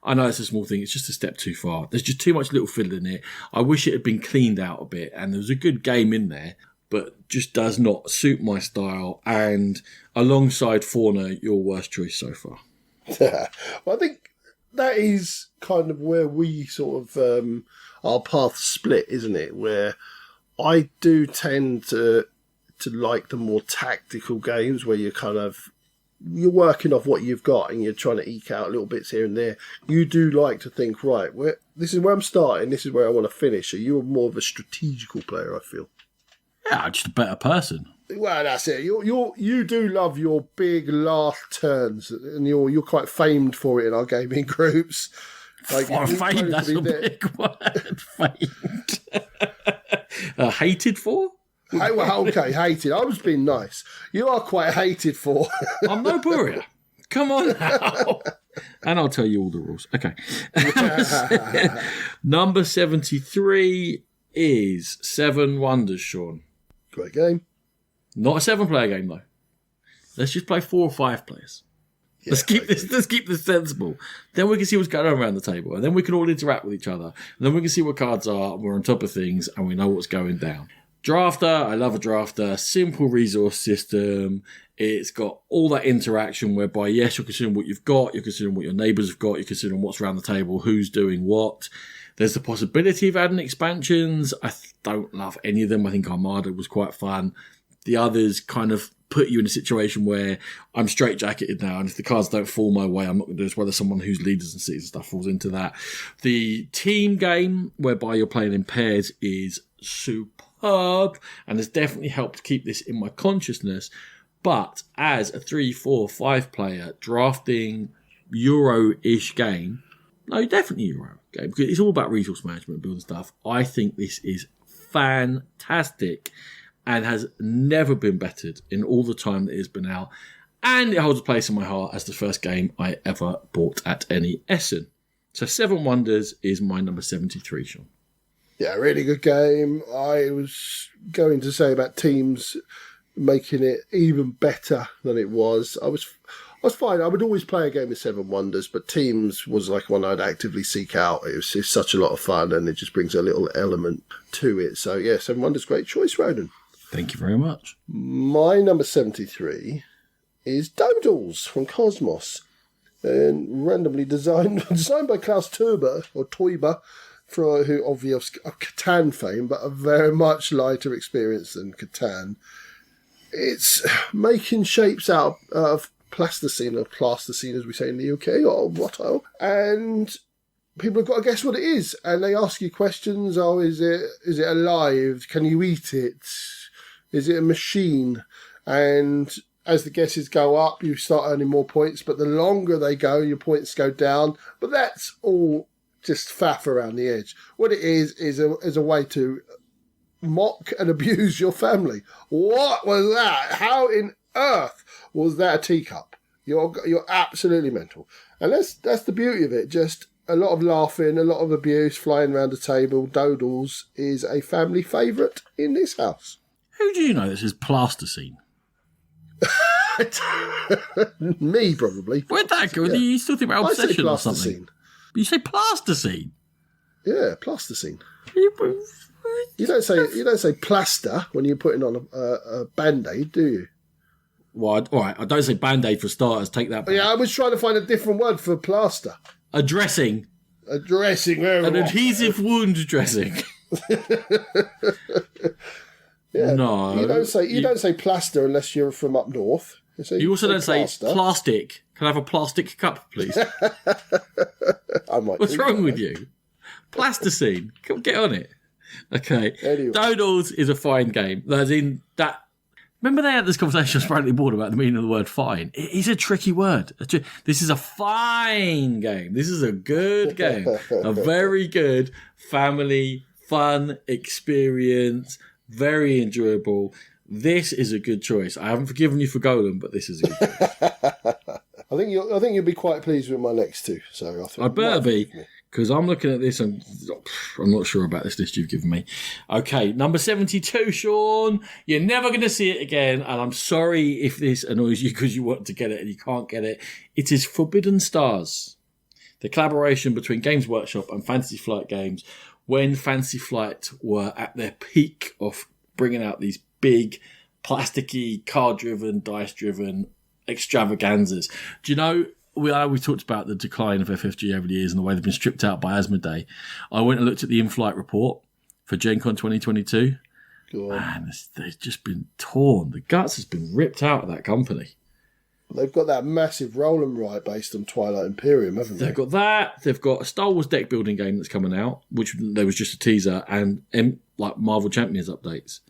I know it's a small thing. It's just a step too far. There's just too much little fiddle in it. I wish it had been cleaned out a bit, and there was a good game in there, but just does not suit my style. And alongside Fauna, your worst choice so far. Well, I think that is kind of where we sort of our paths split, isn't it? Where I do tend to like the more tactical games where you're working off what you've got and you're trying to eke out little bits here and there. You do like to think, right, this is where I'm starting, this is where I want to finish. So you're more of a strategical player, I feel. Yeah, I'm just a better person. Well, that's it. You do love your big last turns, and you're quite famed for it in our gaming groups. Like, famed, that's a big word. Famed. Hated for? Well, okay, hated. I was being nice. You are quite hated for. I'm no Buria. Come on now. And I'll tell you all the rules. Okay. Number 73 is Seven Wonders, Sean. Great game. Not a 7-player game, though. Let's just play 4 or 5 players. Yeah, let's keep this sensible. Then we can see what's going on around the table, and then we can all interact with each other. And then we can see what cards are, and we're on top of things, and we know what's going down. Drafter, I love a drafter. Simple resource system. It's got all that interaction whereby, yes, you're considering what you've got, you're considering what your neighbours have got, you're considering what's around the table, who's doing what. There's the possibility of adding expansions. I don't love any of them. I think Armada was quite fun. The others kind of put you in a situation where I'm straitjacketed now, and if the cards don't fall my way, I'm not going to do this, whether someone who's leaders and cities and stuff falls into that. The team game, whereby you're playing in pairs, is superb, and has definitely helped keep this in my consciousness. But as a 3, 4, 5 player drafting Euro-ish game, no, definitely Euro game, because it's all about resource management and building stuff. I think this is fantastic and has never been bettered in all the time that it's been out. And it holds a place in my heart as the first game I ever bought at any Essen. So Seven Wonders is my number 73, Sean. Yeah, really good game. I was going to say about teams making it even better than it was. I was fine. I would always play a game of Seven Wonders, but teams was like one I'd actively seek out. It's such a lot of fun, and it just brings a little element to it. So yeah, Seven Wonders, great choice, Ronan. Thank you very much. My number 73 is Dodals from Cosmos, and randomly designed by Klaus Teuber, who obviously of Catan fame, but a very much lighter experience than Catan. It's making shapes out of plasticine, or plasticine as we say in the UK, or wattle, and people have got to guess what it is, and they ask you questions. Oh, is it alive? Can you eat it? Is it a machine? And as the guesses go up, you start earning more points, but the longer they go, your points go down. But that's all just faff around the edge. What it is a way to mock and abuse your family. What was that? How in earth was that a teacup? You're absolutely mental. And that's the beauty of it. Just a lot of laughing, a lot of abuse, flying around the table. Dodals is a family favourite in this house. Who do you know that says plasticine? Me, probably. Where'd that go? Yeah. You still think about obsession or something? You say plasticine? Yeah, plasticine. You don't say plaster when you're putting on a Band-Aid, do you? Well, all right, I don't say Band-Aid for starters. Take that back. Yeah, I was trying to find a different word for plaster. A dressing. A dressing. An adhesive wound dressing. Yeah. No, you don't say plaster unless you're from up north. You also don't say plastic. Can I have a plastic cup, please? What's wrong with you? Plasticine. Come get on it. Okay. Anyway. Dodals is a fine game. As in that. Remember they had this conversation I was apparently bored about the meaning of the word fine. It is a tricky word. This is a fine game. This is a good game. A very good family fun experience. Very enjoyable. This is a good choice. I haven't forgiven you for Golem, but this is a good choice. I I think you'll be quite pleased with my next two. So I think I better be, because I'm looking at this and I'm not sure about this list you've given me. Okay, number 72, Sean. You're never going to see it again, and I'm sorry if this annoys you because you want to get it and you can't get it. It is Forbidden Stars, the collaboration between Games Workshop and Fantasy Flight Games, when Fantasy Flight were at their peak of bringing out these big, plasticky, card-driven, dice-driven extravaganzas. Do you know, we talked about the decline of FFG over the years and the way they've been stripped out by Asmodee. I went and looked at the in-flight report for Gen Con 2022. Man, they've just been torn. The guts has been ripped out of that company. They've got that massive roll and write based on Twilight Imperium, haven't they? They've got that. They've got a Star Wars deck building game that's coming out, which there was just a teaser, and like Marvel Champions updates.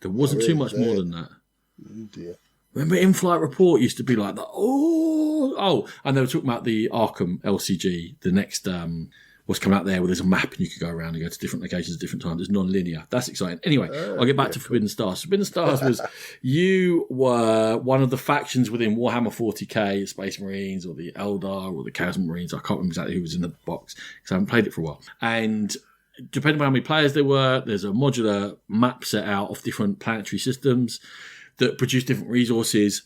There wasn't too much more than that. Oh dear. Remember, in-flight report used to be like the and they were talking about the Arkham LCG, the next what's come out there, where there's a map and you could go around and go to different locations at different times. It's non-linear. That's exciting. Anyway, I'll get back to Forbidden Stars. Forbidden Stars was you were one of the factions within Warhammer 40k, the Space Marines or the Eldar or the Chaos Marines. I can't remember exactly who was in the box because I haven't played it for a while. And depending on how many players there were, there's a modular map set out of different planetary systems that produce different resources.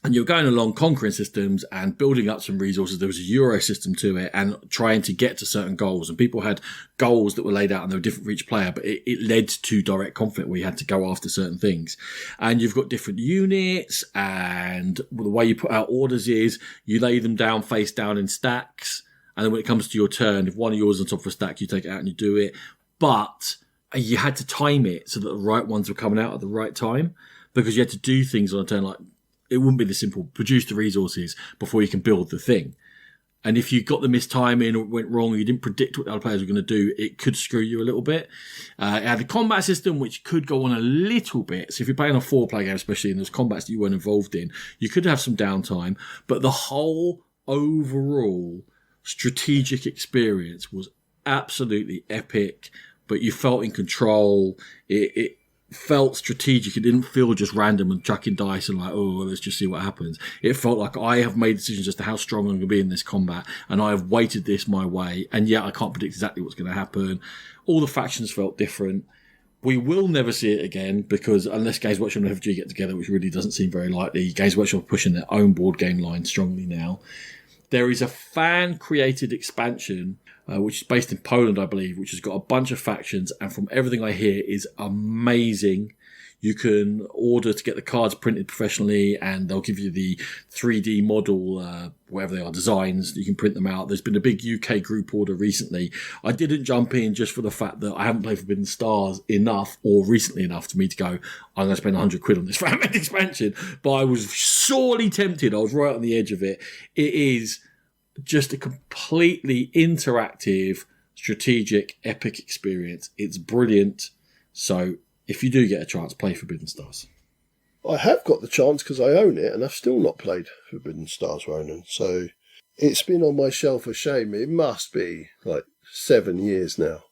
And you're going along conquering systems and building up some resources. There was a Euro system to it and trying to get to certain goals. And people had goals that were laid out and they were different for each player, but it led to direct conflict where you had to go after certain things. And you've got different units, and the way you put out orders is you lay them down face down in stacks. And then when it comes to your turn, if one of yours is on top of a stack, you take it out and you do it. But you had to time it so that the right ones were coming out at the right time, because you had to do things on a turn like, it wouldn't be this simple. Produce the resources before you can build the thing. And if you got the mistiming or it went wrong or you didn't predict what the other players were going to do, it could screw you a little bit. It had a combat system which could go on a little bit. So if you're playing a 4-player game, especially, and there's combats that you weren't involved in, you could have some downtime. But the whole overall strategic experience was absolutely epic. But you felt in control. It felt strategic. It didn't feel just random and chucking dice and like, oh, let's just see what happens. It felt like I have made decisions as to how strong I'm going to be in this combat, and I have weighted this my way, and yet I can't predict exactly what's going to happen. All the factions felt different. We will never see it again, because unless Games Workshop and FFG get together, which really doesn't seem very likely, Games Workshop are pushing their own board game line strongly now. There is a fan-created expansion, which is based in Poland, I believe, which has got a bunch of factions, and from everything I hear is amazing. You can order to get the cards printed professionally, and they'll give you the 3D model, wherever they are, designs. You can print them out. There's been a big UK group order recently. I didn't jump in just for the fact that I haven't played Forbidden Stars enough, or recently enough, for me to go, I'm going to spend 100 quid on this fragment expansion. But I was sorely tempted. I was right on the edge of it. It is just a completely interactive, strategic, epic experience. It's brilliant. So if you do get a chance, play Forbidden Stars. I have got the chance because I own it, and I've still not played Forbidden Stars, Ronan. So it's been on my shelf of shame. It must be like 7 years now.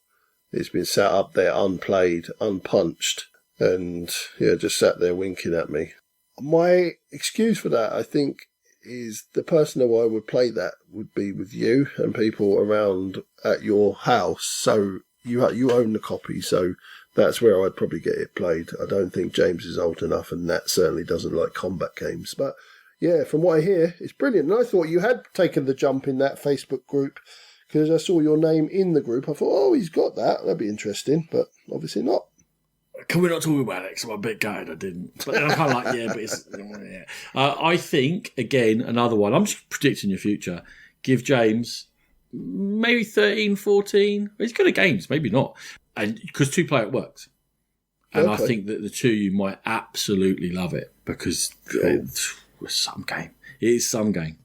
It's been sat up there unplayed, unpunched, and just sat there winking at me. My excuse for that, I think, is the person who I would play that would be with you and people around at your house. So you own the copy, so that's where I'd probably get it played. I don't think James is old enough, and Nat certainly doesn't like combat games. But yeah, from what I hear, it's brilliant. And I thought you had taken the jump in that Facebook group, because I saw your name in the group. I thought, oh, he's got that. That'd be interesting, but obviously not. Can we not talk about it? Because I'm a bit gutted I didn't. But I'm kind of like, but it's... Yeah. I think, again, another one. I'm just predicting your future. Give James maybe 13, 14. He's good at games, maybe not. And because 2-player it works. And okay. I think that the two of you might absolutely love it, because it's some game. It is some game.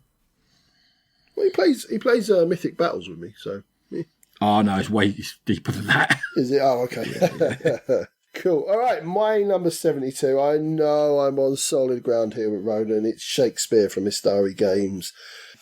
Well, he plays Mythic Battles with me, so... Yeah. Oh, no, it's way deeper than that. Is it? Oh, okay. Cool. All right, my number 72. I know I'm on solid ground here with Ronan. It's Shakespeare from Istari Games.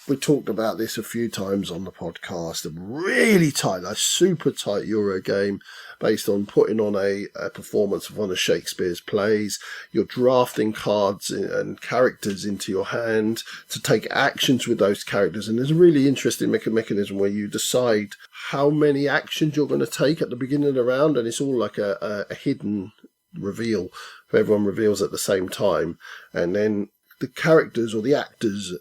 we talked about this a few times on the podcast. A really tight, a super tight Euro game based on putting on a performance of one of Shakespeare's plays. You're drafting cards and characters into your hand to take actions with those characters. And there's a really interesting mechanism where you decide how many actions you're going to take at the beginning of the round. And it's all like a hidden reveal. Everyone reveals at the same time. And then the characters or the actors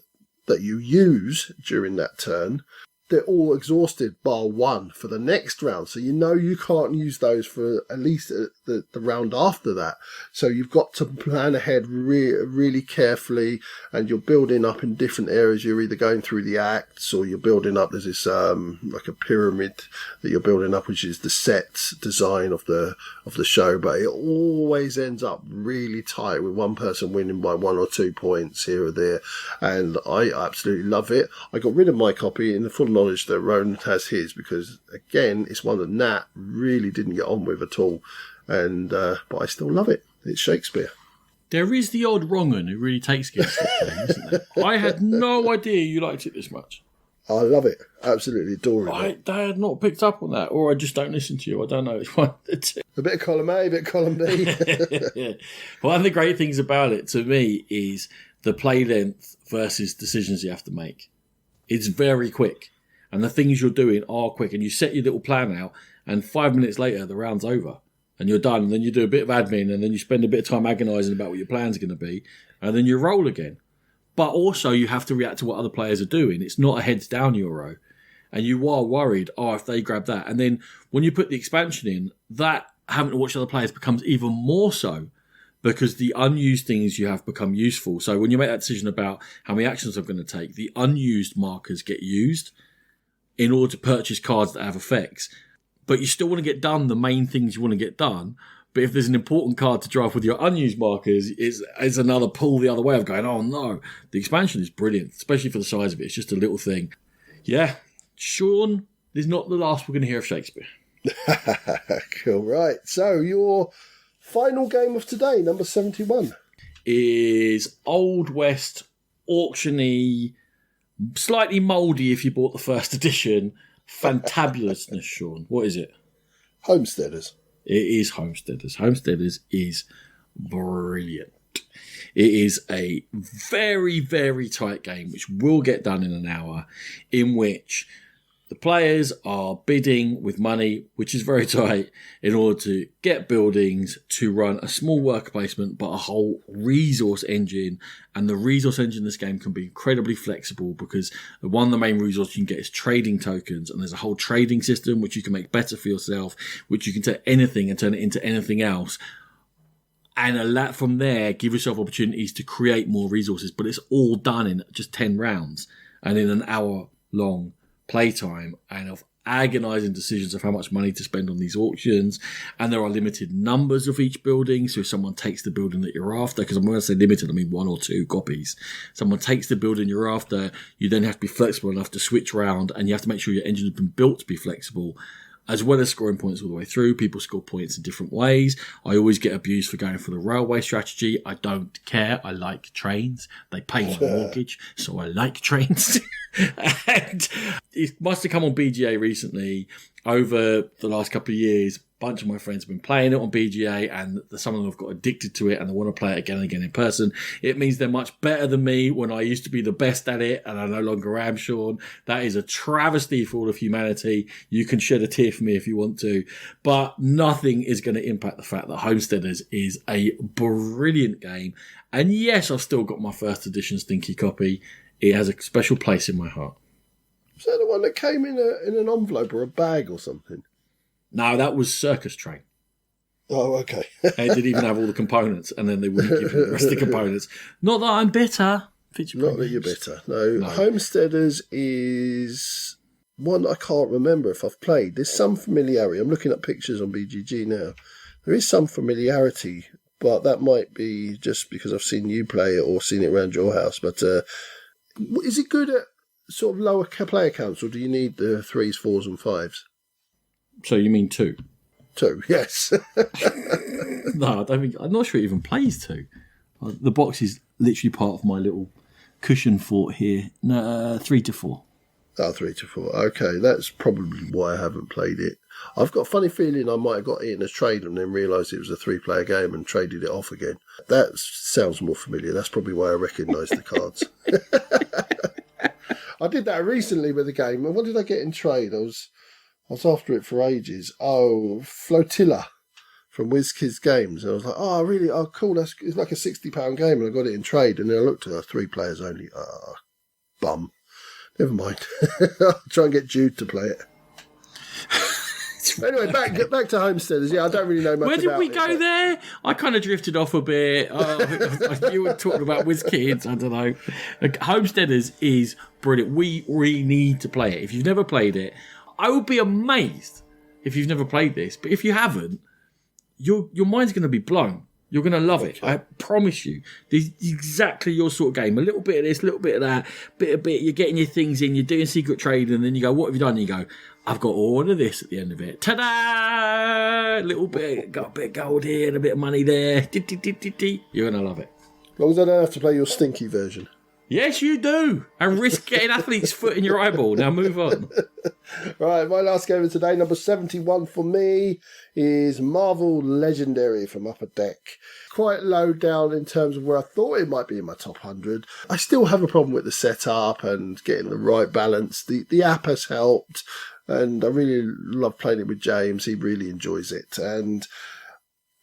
that you use during that turn, they're all exhausted bar one for the next round. So you can't use those for at least the round after that. So you've got to plan ahead really carefully, and you're building up in different areas. You're either going through the acts or you're building up. There's this like a pyramid that you're building up, which is the set design of the show. But it always ends up really tight with one person winning by 1 or 2 points here or there. And I absolutely love it. I got rid of my copy in the full knowledge that Ronan has his, because again, it's one that Nat really didn't get on with at all. And but I still love it. It's Shakespeare. There is the odd wrong'un who really takes against this game, isn't there? I had no idea you liked it this much. I love it. Absolutely adore it. I had not picked up on that, or I just don't listen to you. I don't know. It's one of the two. A bit of column A, a bit of column B. Yeah. One of the great things about it, to me, is the play length versus decisions you have to make. It's very quick. And the things you're doing are quick. And you set your little plan out, and 5 minutes later, the round's over. And you're done. And then you do a bit of admin, and then you spend a bit of time agonising about what your plan's going to be. And then you roll again. But also, you have to react to what other players are doing. It's not a heads-down Euro. And you are worried, if they grab that. And then when you put the expansion in, that having to watch other players becomes even more so, because the unused things you have become useful. So when you make that decision about how many actions I'm going to take, the unused markers get used in order to purchase cards that have effects. But you still want to get done the main things you want to get done. But if there's an important card to draft with your unused markers, is another pull the other way of going, oh no. The expansion is brilliant, especially for the size of it. It's just a little thing. Yeah, Sean is not the last we're going to hear of Shakespeare. Cool, right. So your final game of today, number 71. Is Old West, auctiony, slightly mouldy if you bought the first edition. Fantabulousness, Sean. What is it? Homesteaders. It is Homesteaders. Homesteaders is brilliant. It is a very, very tight game, which will get done in an hour, in which the players are bidding with money, which is very tight, in order to get buildings to run a small worker placement, but a whole resource engine. And the resource engine in this game can be incredibly flexible, because one of the main resources you can get is trading tokens. And there's a whole trading system which you can make better for yourself, which you can take anything and turn it into anything else. And from there, give yourself opportunities to create more resources. But it's all done in just 10 rounds and in an hour long playtime, and of agonising decisions of how much money to spend on these auctions. And there are limited numbers of each building. So if someone takes the building that you're after, because I'm going to say limited, I mean 1 or 2 copies. Someone takes the building you're after, you then have to be flexible enough to switch around, and you have to make sure your engine has been built to be flexible, as well as scoring points all the way through. People score points in different ways. I always get abused for going for the railway strategy. I don't care. I like trains. They pay my mortgage, so I like trains. And it must have come on BGA recently. Over the last couple of years, a bunch of my friends have been playing it on BGA, and some of them have got addicted to it and they want to play it again and again in person. It means they're much better than me when I used to be the best at it, and I no longer am, Sean. That is a travesty for all of humanity. You can shed a tear for me if you want to, but nothing is going to impact the fact that Homesteaders is a brilliant game. And yes, I've still got my first edition stinky copy. It has a special place in my heart. Is that the one that came in an envelope or a bag or something? No, that was Circus Train. Oh, okay. It didn't even have all the components, and then they wouldn't give you the rest of the components. Not that I'm bitter. Not that you're bitter. No. Homesteaders is one I can't remember if I've played. There's some familiarity. I'm looking at pictures on BGG now. There is some familiarity, but that might be just because I've seen you play it or seen it around your house. But is it good at sort of lower player counts, or do you need the 3s, 4s and 5s? So you mean 2? 2, yes. No, I don't think. I'm not sure it even plays 2. The box is literally part of my little cushion fort here. No, 3-4. Oh, 3-4. Okay, that's probably why I haven't played it. I've got a funny feeling I might have got it in a trade and then realised it was a 3-player game and traded it off again. That sounds more familiar. That's probably why I recognise the cards. I did that recently with a game. What did I get in trade? I was after it for ages. Oh, Flotilla from WizKids Games. And I was like, oh, really? Oh, cool. It's like a £60 game, and I got it in trade. And then I looked at 3 players only. Bum. Never mind. I'll try and get Jude to play it. Anyway, back to Homesteaders. Yeah, I don't really know much about it. Where did we go there? I kind of drifted off a bit. You were talking about WizKids. I don't know. Like, Homesteaders is brilliant. We really need to play it. If you've never played it, I would be amazed if you've never played this. But if you haven't, your mind's going to be blown. You're going to love it. I promise you. This is exactly your sort of game. A little bit of this, a little bit of that, bit. You're getting your things in, you're doing secret trading, and then you go, what have you done? And you go, I've got all of this at the end of it. Ta-da! Little bit, got a bit of gold here and a bit of money there. You're going to love it. As long as I don't have to play your stinky version. Yes, you do. And risk getting athlete's foot in your eyeball. Now move on. Right, my last game of today, number 71 for me, is Marvel Legendary from Upper Deck. Quite low down in terms of where I thought it might be in my top 100. I still have a problem with the setup and getting the right balance. The app has helped, and I really love playing it with James. He really enjoys it. And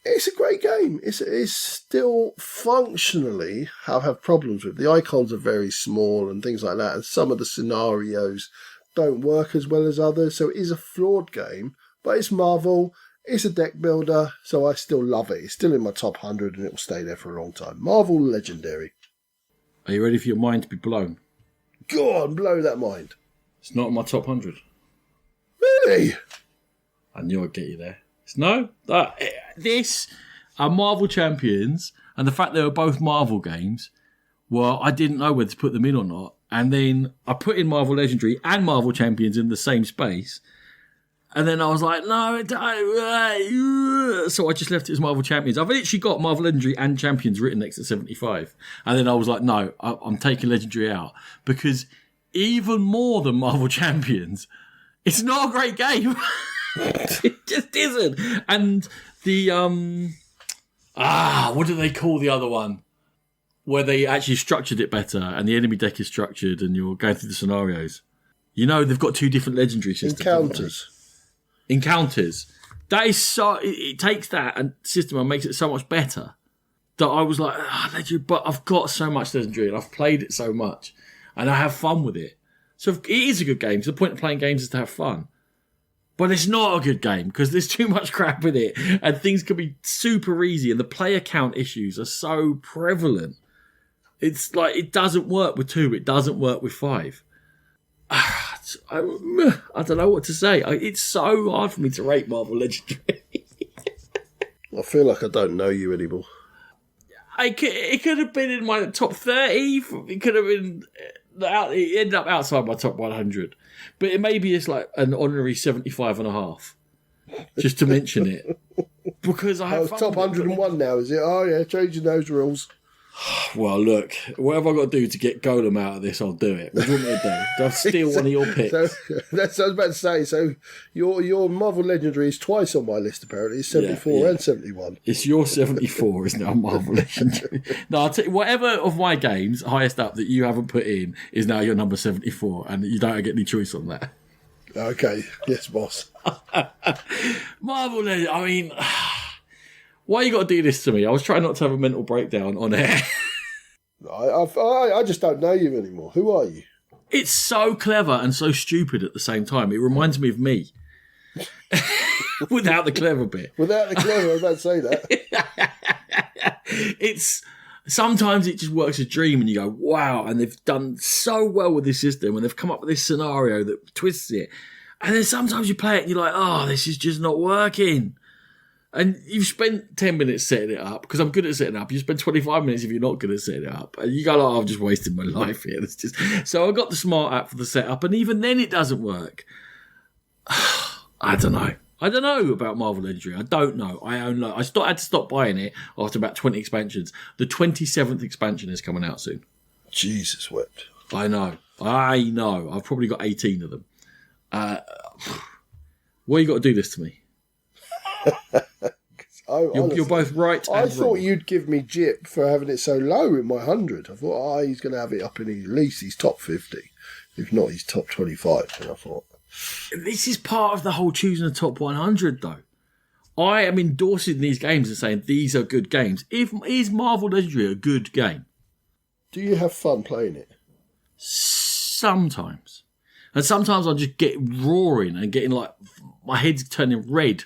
it's a great game. It's still functionally, I have problems with. The icons are very small and things like that, and some of the scenarios don't work as well as others, so it is a flawed game, but it's Marvel, it's a deck builder, so I still love it. It's still in my top 100 and it will stay there for a long time. Marvel Legendary. Are you ready for your mind to be blown? Go on, blow that mind. It's not in my top 100. Really? I knew I'd get you there. This are Marvel Champions, and the fact they were both Marvel games, well, I didn't know whether to put them in or not. And then I put in Marvel Legendary and Marvel Champions in the same space. And then I was like, no, so I just left it as Marvel Champions. I've literally got Marvel Legendary and Champions written next to 75. And then I was like, no, I'm taking Legendary out. Because even more than Marvel Champions, it's not a great game. It just isn't. And the, what do they call the other one? Where they actually structured it better and the enemy deck is structured and you're going through the scenarios. You know, they've got 2 different legendary systems. Encounters. That is so... It takes that and system and makes it so much better that I was like, legendary, but I've got so much legendary and I've played it so much and I have fun with it. So it is a good game. So the point of playing games is to have fun. But it's not a good game because there's too much crap with it and things can be super easy and the player count issues are so prevalent. It's like, it doesn't work with 2, it doesn't work with 5. I don't know what to say. It's so hard for me to rate Marvel Legendary. I feel like I don't know you anymore. It could have been in my top 30. It could have been... It ended up outside my top 100. But maybe it's like an honorary 75.5. Just to mention it. Because I have fun top 101 now, is it? Oh, yeah, changing those rules. Well, look, whatever I've got to do to get Golem out of this, I'll do it. What do you want me to do? Do I steal one of your picks? That's what I was about to say. So your Marvel Legendary is twice on my list, apparently. It's 74 and 71. It's your 74 is now Marvel Legendary. No, I'll tell you, whatever of my games, highest up, that you haven't put in is now your number 74, and you don't get any choice on that. Okay. Yes, boss. Marvel Legendary, I mean... Why you got to do this to me? I was trying not to have a mental breakdown on air. I just don't know you anymore. Who are you? It's so clever and so stupid at the same time. It reminds me of me. Without the clever bit. Without the clever, I was about to say that. Sometimes it just works a dream and you go, wow, and they've done so well with this system and they've come up with this scenario that twists it. And then sometimes you play it and you're like, oh, this is just not working. And you've spent 10 minutes setting it up, because I'm good at setting it up. You spend 25 minutes if you're not good at setting it up. And you go, I've just wasted my life here. So I got the smart app for the setup, and even then it doesn't work. I don't know. I don't know about Marvel Legendary. I don't know. I had to stop buying it after about 20 expansions. The 27th expansion is coming out soon. Jesus wept. I know. I've probably got 18 of them. Why you got to do this to me? You're both right and I wrong. thought you'd give me jip for having it so low in my 100. I thought, he's going to have it up in at least his top 50. If not, his top 25. And I thought... This is part of the whole choosing the top 100, though. I am endorsing these games and saying these are good games. Is Marvel Legendary a good game? Do you have fun playing it? Sometimes. And sometimes I just get roaring and getting like, my head's turning red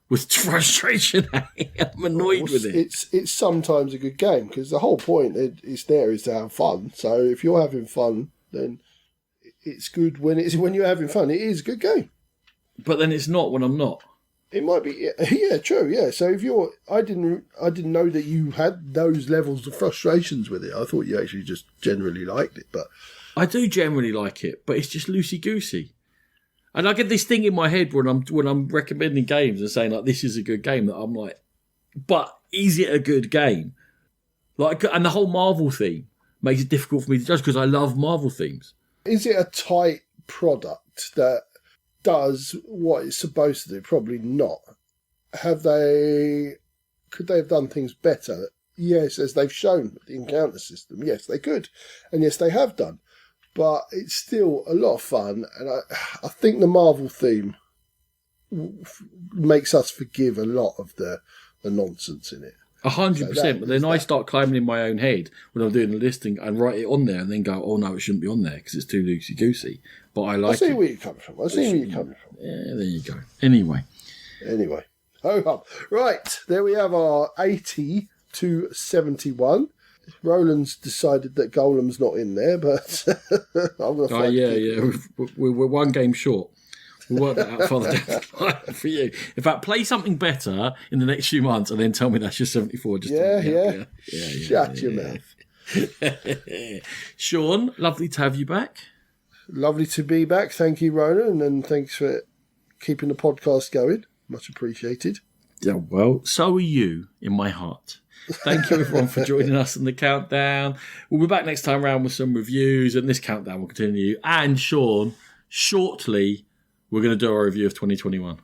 with frustration. I'm annoyed with it. It's sometimes a good game because the whole point is to have fun. So if you're having fun, then it's good when you're having fun. It is a good game. But then it's not when I'm not. It might be, yeah, true, yeah. So if I didn't know that you had those levels of frustrations with it. I thought you actually just generally liked it, but I do generally like it, but it's just loosey goosey. And I get this thing in my head when I'm recommending games and saying like this is a good game that I'm like, but is it a good game? Like, and the whole Marvel theme makes it difficult for me to judge because I love Marvel themes. Is it a tight product that does what it's supposed to do? Probably not. Could they have done things better? Yes, as they've shown with the encounter system. Yes, they could. And yes, they have done. But it's still a lot of fun. And I think the Marvel theme makes us forgive a lot of the nonsense in it. 100%. But then I start climbing in my own head when I'm doing the listing and write it on there and then go, oh no, it shouldn't be on there because it's too loosey-goosey. But I like it. I see where you're coming from. Yeah, there you go. Anyway. Oh, right. There we have our 80 to 71. Roland's decided that Golem's not in there, but I'm going to find it. We're one game short. We'll work that out further down the line for you. In fact, play something better in the next few months and then tell me that's your 74. Shut your mouth. Sean, lovely to have you back. Lovely to be back. Thank you, Ronan, and thanks for keeping the podcast going. Much appreciated. Yeah, well, so are you in my heart. Thank you, everyone, for joining us in the countdown. We'll be back next time around with some reviews, and this countdown will continue. And Sean, shortly, we're going to do our review of 2021.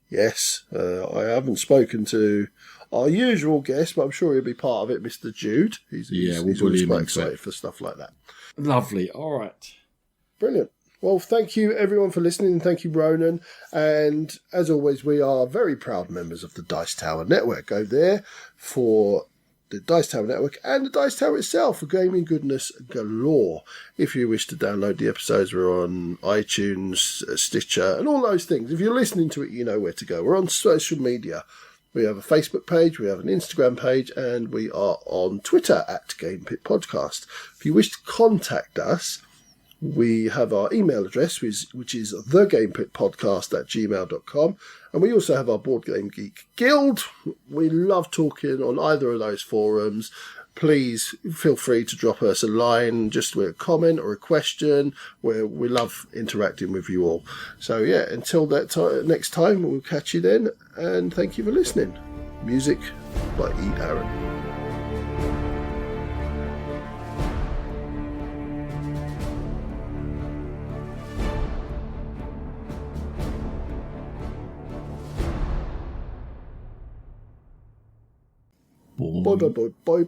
Yes, I haven't spoken to our usual guest, but I'm sure he'll be part of it, Mr. Jude. He's always quite excited for stuff like that. Lovely. All right. Brilliant. Well, thank you, everyone, for listening. Thank you, Ronan. And as always, we are very proud members of the Dice Tower Network. Go there for the Dice Tower Network and the Dice Tower itself for gaming goodness galore. If you wish to download the episodes, we're on iTunes, Stitcher, and all those things. If you're listening to it, you know where to go. We're on social media. We have a Facebook page, we have an Instagram page, and we are on Twitter at GamePit Podcast. If you wish to contact us, we have our email address, which is thegamepitpodcast@gmail.com. And we also have our Board Game Geek Guild. We love talking on either of those forums. Please feel free to drop us a line, just with a comment or a question, where we love interacting with you all. So yeah, until that next time, we'll catch you then. And thank you for listening. Music by E. Aaron. Bye.